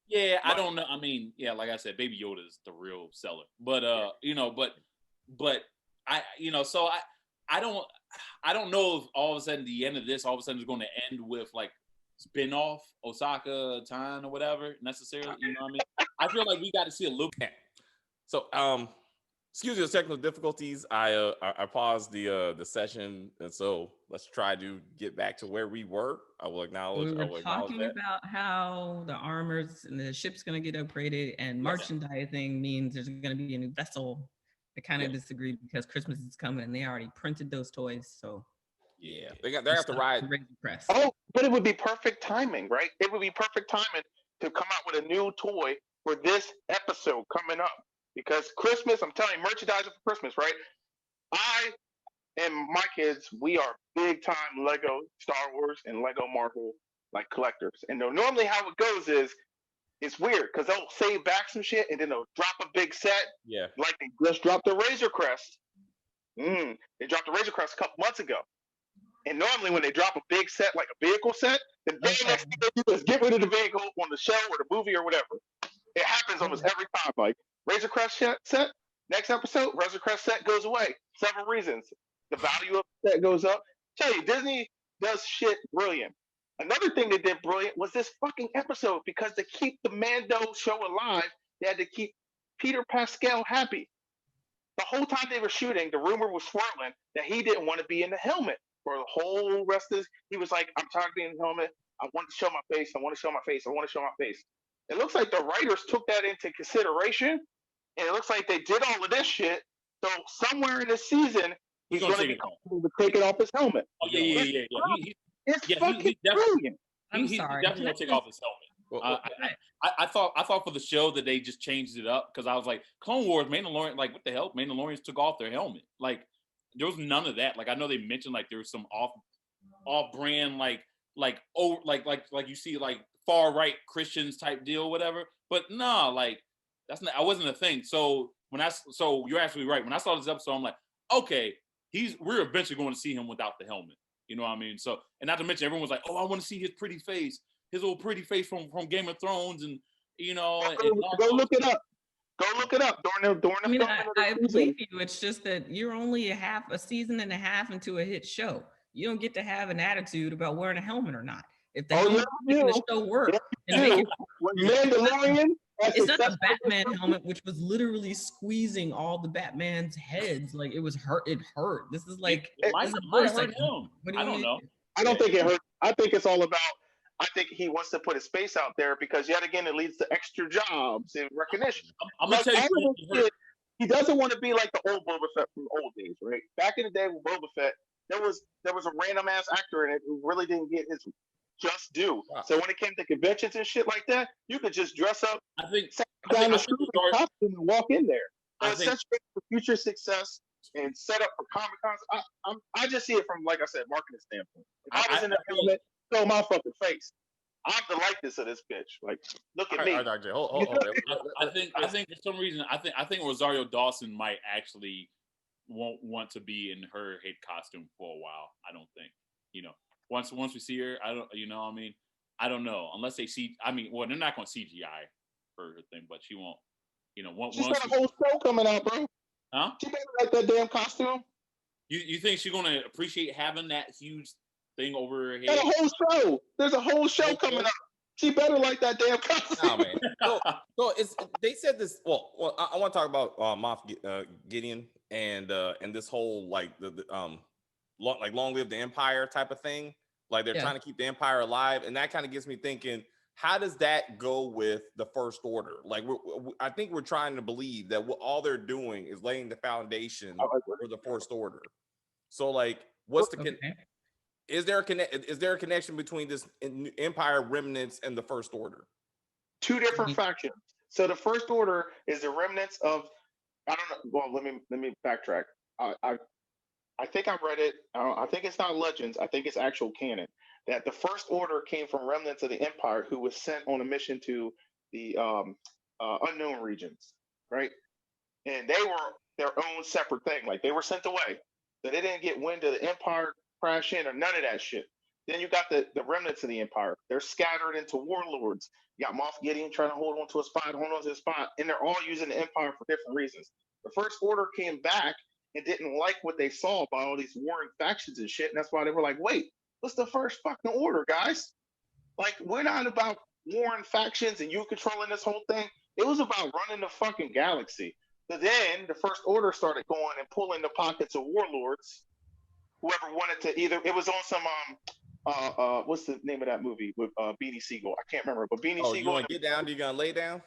Yeah, I don't know. I mean, yeah, like I said, Baby Yoda is the real seller. But but I so I don't know if all of a sudden the end of this all of a sudden is going to end with like spin-off Osaka Tan or whatever necessarily. You know what I mean? I feel like we got to see a little bit. So excuse me the technical difficulties. I paused the session, and so let's try to get back to where we were. I will acknowledge. We were talking about how the armors and the ship's going to get upgraded, and merchandising means there's going to be a new vessel. I kind of disagreed because Christmas is coming, and they already printed those toys. So yeah, they have to ride. Oh, but it would be perfect timing, right? It would be perfect timing to come out with a new toy for this episode coming up. Because Christmas, I'm telling you, merchandising for Christmas, right? I and my kids, we are big time Lego Star Wars and Lego Marvel like collectors. And normally how it goes is it's weird because they'll save back some shit and then they'll drop a big set. Yeah. Like they just dropped the Razor Crest. They dropped the Razor Crest a couple months ago. And normally when they drop a big set, like a vehicle set, the very next thing they do is get rid of the vehicle on the show or the movie or whatever. It happens almost every time. Like Razor Crest set, next episode, Razor Crest set goes away. Several reasons. The value of the set goes up. Tell you, Disney does shit brilliant. Another thing they did brilliant was this fucking episode because to keep the Mando show alive, they had to keep Peter Pascal happy. The whole time they were shooting, the rumor was swirling that he didn't want to be in the helmet. For the whole rest of this, he was like, I'm tired of being in the helmet. I want to show my face. I want to show my face. I want to show my face. It looks like the writers took that into consideration, and it looks like they did all of this shit. So somewhere in this season, he's going to be comfortable to take it off his helmet. Oh, yeah. It's fucking brilliant. He's definitely going to take off his helmet. I thought for the show that they just changed it up because I was like, Clone Wars, Mandalorian, like what the hell? Mandalorians took off their helmet. Like there was none of that. Like I know they mentioned like there was some off brand like you see like far right Christians type deal, whatever. But no, like that's not. I wasn't a thing. So you're absolutely right. When I saw this episode, I'm like, okay, we're eventually going to see him without the helmet. You know what I mean? So, and not to mention, everyone was like, oh, I want to see his pretty face. His old pretty face from Game of Thrones, and you know, go look it up. Go look it up during the I mean, I believe you. It's just that you're only a season and a half into a hit show. You don't get to have an attitude about wearing a helmet or not. If the helmet making the show work and make it Mandalorian. It's not a Batman helmet, which was literally squeezing all the Batman's heads. Like it was hurt. It hurt. This is like it might hurt him. I don't know. I don't think it hurt. I think it's all about. I think he wants to put his face out there because yet again it leads to extra jobs and recognition. I'm gonna tell you, he doesn't want to be like the old Boba Fett from the old days, right? Back in the day with Boba Fett, there was a random ass actor in it who really didn't get his just due. Wow. So when it came to conventions and shit like that, you could just dress up, down the street in a costume and walk in there. Essentially for future success and set up for Comic Cons. I just see it from, like I said, marketing standpoint. If I was in the helmet, show my fucking face. I'm the likeness of this bitch. Like, look at me. All right, hold I think for some reason, I think Rosario Dawson might actually won't want to be in her hate costume for a while. I don't think. You know, once we see her, I don't. You know, I mean, I don't know unless they see. I mean, well, they're not going to CGI for her thing, but she won't. You know, she's got a whole show coming out, bro. Huh? She better like that damn costume. You think she's going to appreciate having that huge thing over her head? There's a whole show. There's a whole show coming up. She better like that damn costume. Oh man. So they said this. Well, I want to talk about Moff Gideon and this whole like the long live the Empire type of thing. Like they're trying to keep the Empire alive, and that kind of gets me thinking. How does that go with the First Order? Like, I think we're trying to believe that all they're doing is laying the foundation for the First Order. So, like, what's the is there a connection between this Empire remnants and the First Order? Two different factions. So the First Order is the remnants of I don't know. Well, let me backtrack. I think I read it. I think it's not legends. I think it's actual canon. That the First Order came from remnants of the Empire who was sent on a mission to the unknown regions, right? And they were their own separate thing. Like they were sent away. So they didn't get wind of the Empire crash in or none of that shit. Then you got the remnants of the Empire. They're scattered into warlords. You got Moff Gideon trying to hold on to his spot, and they're all using the Empire for different reasons. The First Order came back and didn't like what they saw by all these warring factions and shit, and that's why they were like, wait, what's the First fucking Order, guys? Like, we're not about warring factions and you controlling this whole thing. It was about running the fucking galaxy. So then the First Order started going and pulling the pockets of warlords. Whoever wanted to it was on some what's the name of that movie with Beanie Siegel? I can't remember, but Beanie Siegel. You want to get down? You gonna lay down?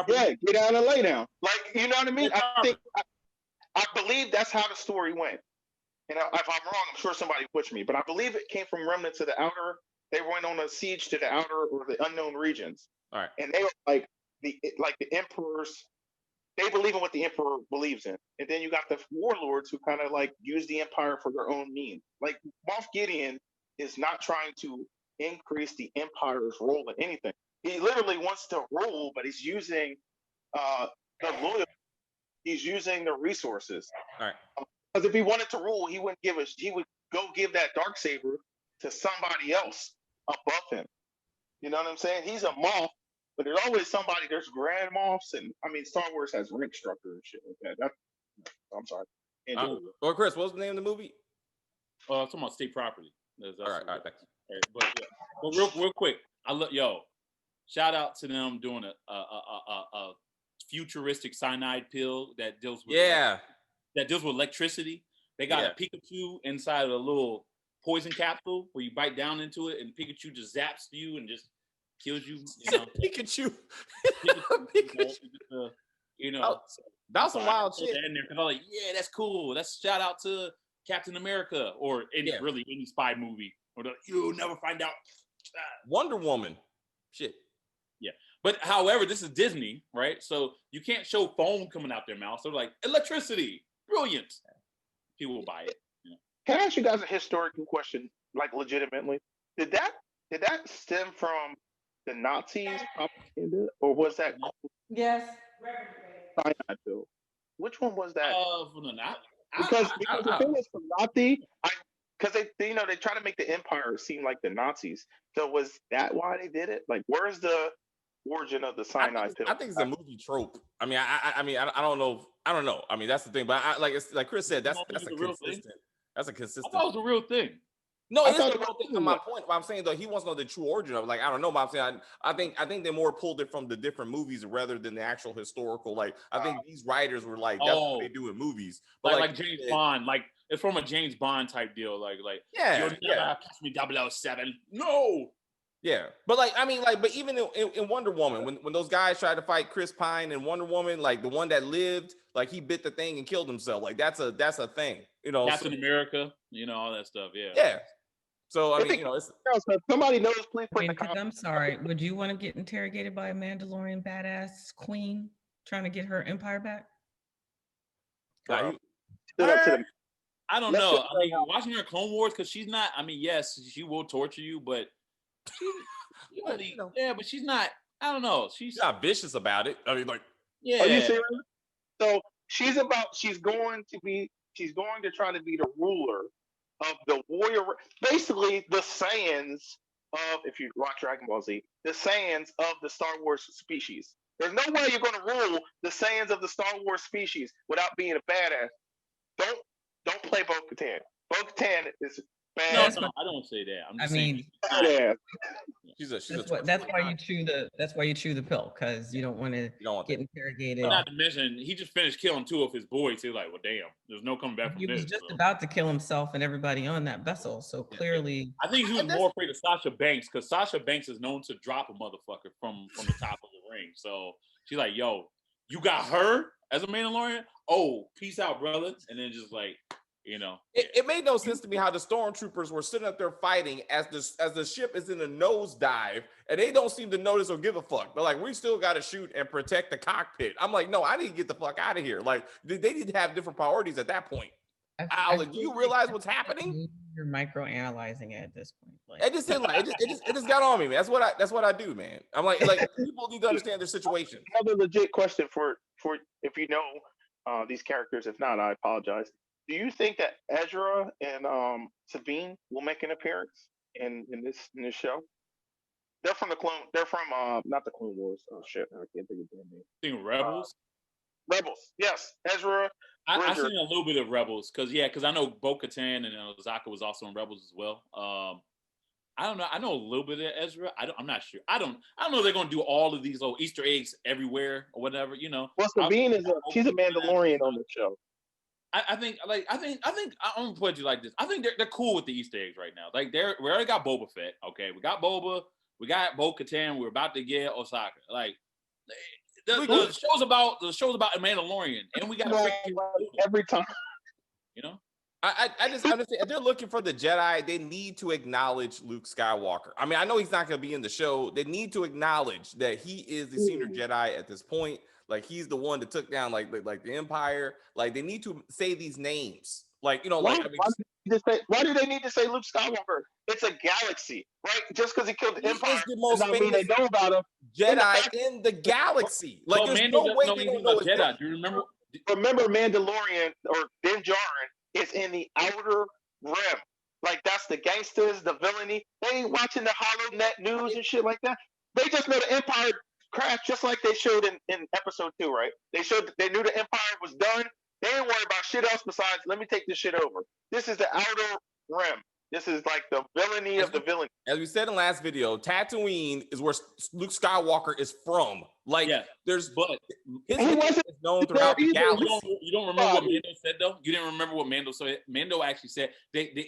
Yeah, get down and lay down. Like, you know what I mean? I believe that's how the story went. And if I'm wrong, I'm sure somebody pushed me, but I believe it came from remnants of the outer. They went on a siege to the outer or the unknown regions. All right. And they were like the emperors. They believe in what the emperor believes in. And then you got the warlords who kind of like use the empire for their own means. Like Moff Gideon is not trying to increase the empire's role in anything. He literally wants to rule, but he's using the loyalty. He's using the resources. All right. Because if he wanted to rule, he would go give that Darksaber to somebody else above him. You know what I'm saying? He's a Moff, but there's always somebody. There's Grand Moffs, and I mean, Star Wars has rank structure and shit like that. I'm sorry. Well, Chris, what was the name of the movie? I'm talking about State Property. All right, thanks. But real quick, shout out to them doing a futuristic cyanide pill that deals with electricity. They got a Pikachu inside of a little poison capsule where you bite down into it and Pikachu just zaps you and just kills you. Pikachu. That was some wild shit. In there, 'cause I was like, yeah, that's cool. That's shout out to Captain America or really any spy movie. Or you'll never find out. Wonder Woman. Shit. But however, this is Disney, right? So you can't show foam coming out their mouth. So like electricity, brilliant. People will buy it. Yeah. Can I ask you guys a historical question, like legitimately? Did that stem from the Nazis propaganda, or was that Yes. cyanide pill? Which one was that? From the not. Because if it was from Nazi, because they they try to make the empire seem like the Nazis. So was that why they did it? Like, where's the origin of the cyanide pill? I think it's a movie trope. I mean, I don't know. I don't know. I mean, that's the thing. But it's like Chris said, that's a consistent. That's a consistent. I thought it was a real thing. No, it's the real thing. To my point, but I'm saying though, he wants to know the true origin of it. Like, I don't know, but I'm saying I think they more pulled it from the different movies rather than the actual historical. Like, I think these writers were like, that's what they do in movies. But like James Bond, like it's from a James Bond type deal. Like you'll never catch me 007. No. Yeah, but but even in Wonder Woman, when those guys tried to fight Chris Pine in Wonder Woman, like the one that lived, like he bit the thing and killed himself. Like that's a thing, you know. Captain America, you know, all that stuff. Yeah. Yeah. So I mean, you know, it's somebody knows. Please put the because I'm sorry. Would you want to get interrogated by a Mandalorian badass queen trying to get her empire back? I don't know. I mean, watching her Clone Wars, because she's not. I mean, yes, she will torture you, but. But she's not. I don't know. She's not vicious about it. I mean, like, yeah. Are you serious? So she's going to try to be the ruler of the warrior. Basically, the Saiyans of, if you watch Dragon Ball Z, the Saiyans of the Star Wars species. There's no way you're going to rule the Saiyans of the Star Wars species without being a badass. Don't play Bo-Katan. Bo-Katan is. No, I don't say that. I'm just saying. That's why you chew the pill, because you don't want to get interrogated. Not to mention, he just finished killing 2 of his boys. He's like, well, damn, there's no coming back from this. He was just about to kill himself and everybody on that vessel. So clearly, I think he was more afraid of Sasha Banks, because Sasha Banks is known to drop a motherfucker from the top of the ring. So she's like, yo, you got her as a Mandalorian? Oh, peace out, brother. And then just like. You know, it made no sense to me how the stormtroopers were sitting up there fighting as the ship is in a nosedive, and they don't seem to notice or give a fuck. But like, we still got to shoot and protect the cockpit. I'm like, no, I need to get the fuck out of here. Like, they need to have different priorities at that point. Do you realize what's happening? You're microanalyzing it at this point. Like, it just got on me, man. That's what I do, man. I'm like people need to understand their situation. Another legit question for if you know these characters. If not, I apologize. Do you think that Ezra and Sabine will make an appearance in this show? They're from not the Clone Wars. Oh shit, I can't think of their name. Rebels. Rebels, yes. Ezra. I seen a little bit of Rebels because I know Bo-Katan and Zaka was also in Rebels as well. I don't know. I know a little bit of Ezra. I'm not sure. I don't know if they're gonna do all of these little Easter eggs everywhere or whatever. You know. Well, Sabine she's a Mandalorian on the show. I think I'm gonna put it like this. I think they're cool with the Easter eggs right now. Like we already got Boba Fett. Okay, we got Boba. We got Bo-Katan. We're about to get Osaka. Like the show's about a Mandalorian, and we got every time. You know. I just understand if they're looking for the Jedi, they need to acknowledge Luke Skywalker. I mean, I know he's not going to be in the show. They need to acknowledge that he is the senior Jedi at this point. Like, he's the one that took down like the Empire. Like, they need to say these names. Like, you know, why do they need to say Luke Skywalker? It's a galaxy, right? Just because he killed the Empire is the most famous they know about him. Jedi in the galaxy. Like, there's no way they don't know it's Jedi. Do you remember? Remember, Mandalorian or Din Djarin is in the outer rim. Like, that's the gangsters, the villainy. They ain't watching the HoloNet news and shit like that. They just know the Empire crashed, just like they showed in episode 2, right? They knew the Empire was done. They didn't worry about shit else besides, let me take this shit over. This is the outer rim. This is like the villainy of the villain. As we said in the last video, Tatooine is where Luke Skywalker is from. Like, his name is known throughout the galaxy. You don't remember what Mando said, though? You didn't remember what Mando said? Mando actually said,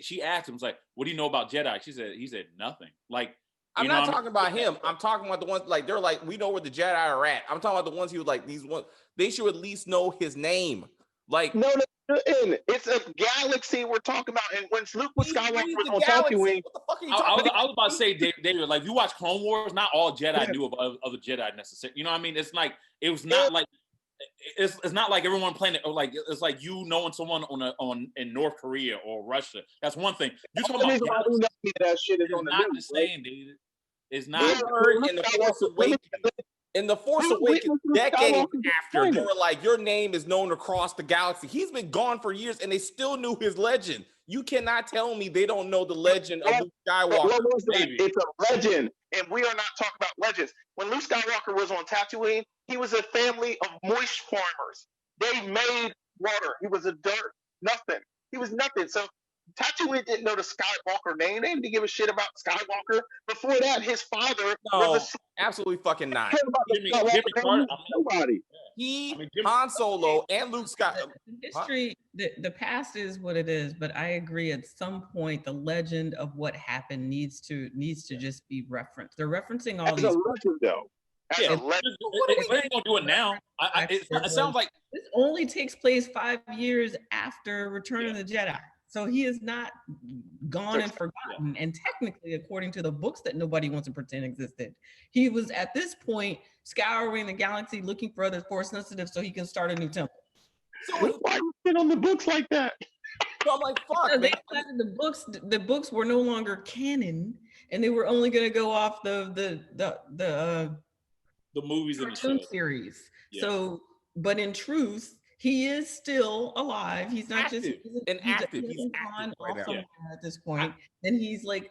she asked him, like, what do you know about Jedi? He said, nothing. Like, I'm not talking about him. I'm talking about the ones, like, they're like, we know where the Jedi are at. I'm talking about the ones he was like, these ones, they should at least know his name. Like, no, it's a galaxy we're talking about. And when Luke was Skywalker was on Tatooine, what the fuck are you talking about? I was about to say, David, like, you watch Clone Wars, not all Jedi knew of other Jedi necessarily. You know what I mean? It's like, it was not like, it's not like everyone playing it, or like, it's like you knowing someone in North Korea or Russia. That's one thing. You talking about that shit is on the not news, the same, dude. It's not. In the Force Awakens. In the Force Awakens, decades after, they were like, your name is known across the galaxy. He's been gone for years, and they still knew his legend. You cannot tell me they don't know the legend of Luke Skywalker. It's a legend, and we are not talking about legends. When Luke Skywalker was on Tatooine, he was a family of moist farmers. They made water. He was a dirt, nothing. He was nothing. So Tatooine didn't know the Skywalker name. They didn't give a shit about Skywalker. Before that, his father was absolutely fucking not. Nobody. Han Solo, and Luke Skywalker. History, the past is what it is, but I agree. At some point, the legend of what happened needs to just be referenced. They're referencing all these. A legend, though. They ain't gonna do it now. It sounds like this only takes place 5 years after Return of the Jedi. So he is not gone and forgotten. And technically, according to the books that nobody wants to pretend existed, he was at this point scouring the galaxy looking for other Force sensitives so he can start a new temple. So why you sit on the books like that? So I'm like, fuck, man. The books were no longer canon, and they were only going to go off the movies and the cartoon series. Yeah. So, but in truth, he is still alive. He's not active. He's active right now at this point, and he's like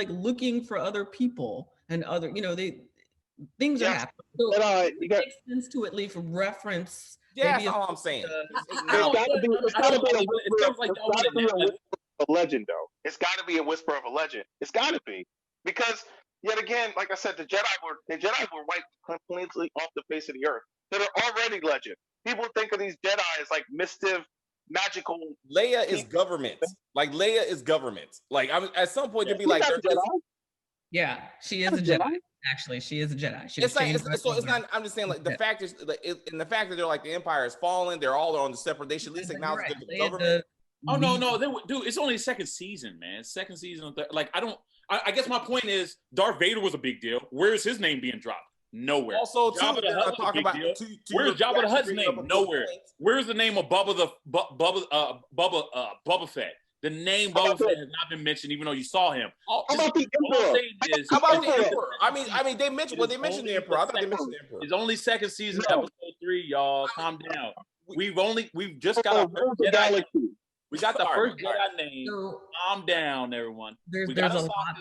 looking for other people and other, things are happening. So it makes sense to at least reference. Yeah, that's all I'm saying. It's gotta be a legend, though. It's got to be a whisper of a legend. It's got to be, because yet again, like I said, the Jedi were wiped completely off the face of the earth. They're already legend. People think of these Jedi as like mystic, magical. Leia is government. Like Leia is government. Like at some point, they'd be like, yeah, she is a Jedi. Actually, she is a Jedi. It's not. I'm just saying, like the fact is, and the fact that they're like the Empire is fallen. They're all on the separate. They should at least acknowledge the government. Oh no, dude, it's only second season, man. Second season. Like I guess my point is, Darth Vader was a big deal. Where's his name being dropped? Nowhere. Also, Jabba the Hutt was a big deal. Where's Jabba the Hutt's name? Nowhere. Where's the name of Bubba Fett? The name Boba Fett has not been mentioned, even though you saw him. How about the Emperor? How about the Emperor? I mean, they mentioned the Emperor. I thought they mentioned the Emperor. It's only second season, episode 3, y'all. Calm down. We've just got our first Jedi. We got the first Jedi name. Calm down, everyone. There's a lot.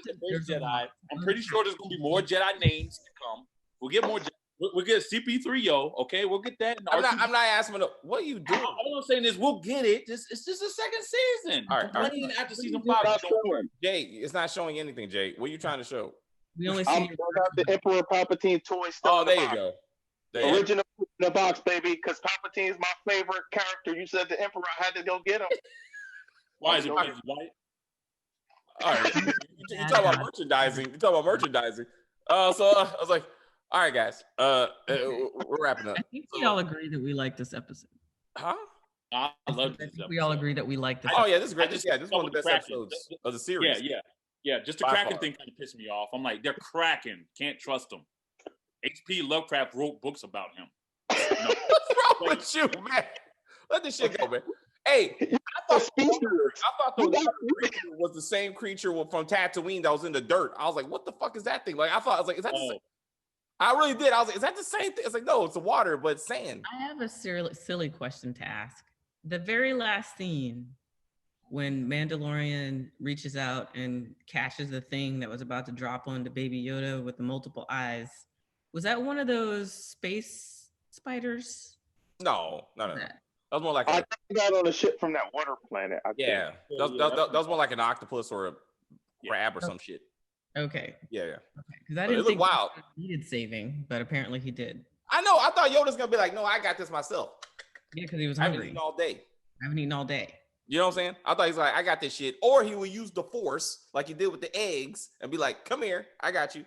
Jedi. I'm pretty sure there's gonna be more Jedi names to come. We'll get more. We'll get CP3, okay, we'll get that. I'm not asking what are you doing. All I'm saying is we'll get it. It's just a second season. All right. After season 5, Jay, it's not showing anything. Jay, what are you trying to show? We only see. I got the Emperor Palpatine toy still. Oh, there you go. Original in the box, baby. Because Palpatine's my favorite character. You said the Emperor. I had to go get him. Why is it white? All right. You talk about merchandising. So I was like, all right, guys. We're wrapping up. I think we all agree that we like this episode. Huh? I love this episode. We all agree that we like this. Oh yeah, this is great. This is one of the best episodes of the series. Yeah. Just the Kraken thing kind of pissed me off. I'm like, they're Kraken. Can't trust them. H.P. Lovecraft wrote books about him. What's wrong with you, man? Let this shit go, man. Hey, I thought the water creature was the same creature from Tatooine that was in the dirt. I was like, what the fuck is that thing? Like, I was like, is that the same? I really did. I was like, is that the same thing? It's like, no, it's the water, but it's sand. I have a silly question to ask. The very last scene when Mandalorian reaches out and catches the thing that was about to drop onto Baby Yoda with the multiple eyes, was that one of those space spiders? No. That was more like I got on a ship from that water planet. That was more like an octopus or a crab or some shit. Okay. Yeah. Okay. Because I didn't think he needed saving, but apparently he did. I know. I thought Yoda's gonna be like, no, I got this myself. Yeah, because he was hungry. I haven't eaten all day. You know what I'm saying? I thought he's like, I got this shit. Or he would use the Force like he did with the eggs and be like, come here, I got you.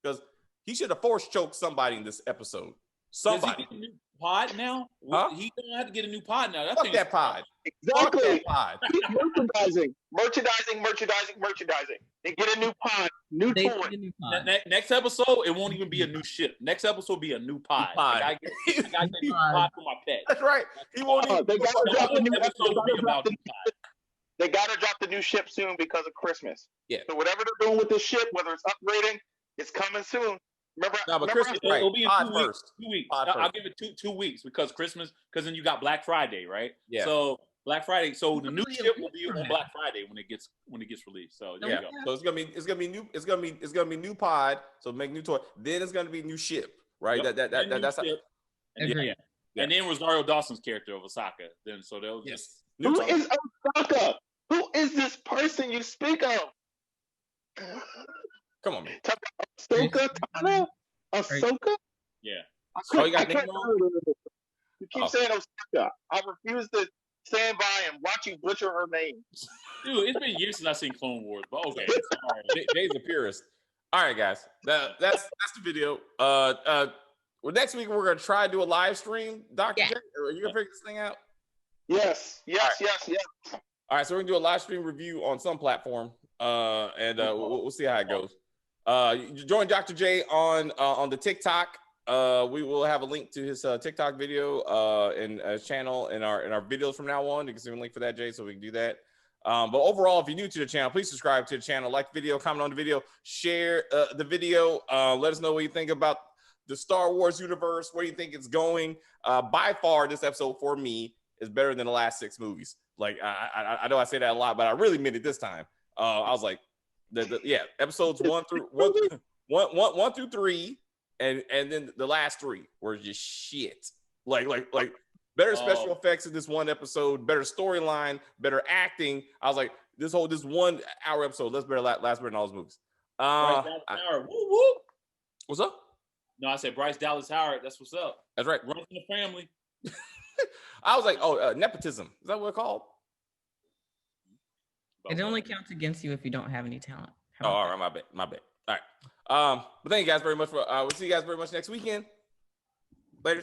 Because he should have Force choked somebody in this episode. Somebody. Does he get a new pod now? Huh? He don't have to get a new pod now. Fuck that pod. Exactly. Fuck that pod. Merchandising. They get a new pod, new toy. Next episode, it won't even be a new ship. Next episode will be a new pod. Like, I get a new pod for my pet. That's right. He won't even. They gotta drop the new episode will be about new pod. They gotta drop the new ship soon because of Christmas. Yeah. So whatever they're doing with this ship, whether it's upgrading, it's coming soon. Remember Christmas, right. It'll be in pod 2 first. weeks. 2 weeks. Pod I'll first. give it two weeks because Christmas. Because then you got Black Friday, right? Yeah. So Black Friday. So the new ship will be on Black Friday when it gets released. So there you go. So it's gonna be new pod. So make new toy. Then it's gonna be new ship, right? Yep. That's ship. And then Rosario Dawson's character of Osaka. Then so they'll just Who is Osaka? Who is this person you speak of? Come on, man. Ahsoka Tano? Ahsoka? Yeah. Oh, you got name wrong? You keep saying Osaka. I refuse to stand by and watch you butcher her name. Dude, it's been years since I've seen Clone Wars, but okay. All right. Jay's a purist. All right, guys. That's the video. Well, next week we're gonna try to do a live stream. Dr. Jay, are you gonna figure this thing out? Yes. All right, so we're gonna do a live stream review on some platform, and we'll see how it goes. Join Dr. J on the TikTok. We will have a link to his TikTok video and his channel in our videos from now on. You can see a link for that, Jay, so we can do that. But overall, if you're new to the channel, please subscribe to the channel, like the video, comment on the video, share the video. Let us know what you think about the Star Wars universe. Where do you think it's going? By far, this episode for me is better than the last 6 movies. Like I know I say that a lot, but I really meant it this time. I was like, episodes 1 through 3, and then the last 3 were just shit. Like better special effects in this one episode, better storyline, better acting. I was like, this 1 hour episode, last better than all those movies. Bryce Dallas Howard. Woo woo. What's up? No, I said Bryce Dallas Howard. That's what's up. That's right. Run from the family. I was like, nepotism. Is that what it's called? It only counts against you if you don't have any talent. All right, my bad. All right. But thank you guys very much for. We'll see you guys very much next weekend. Later.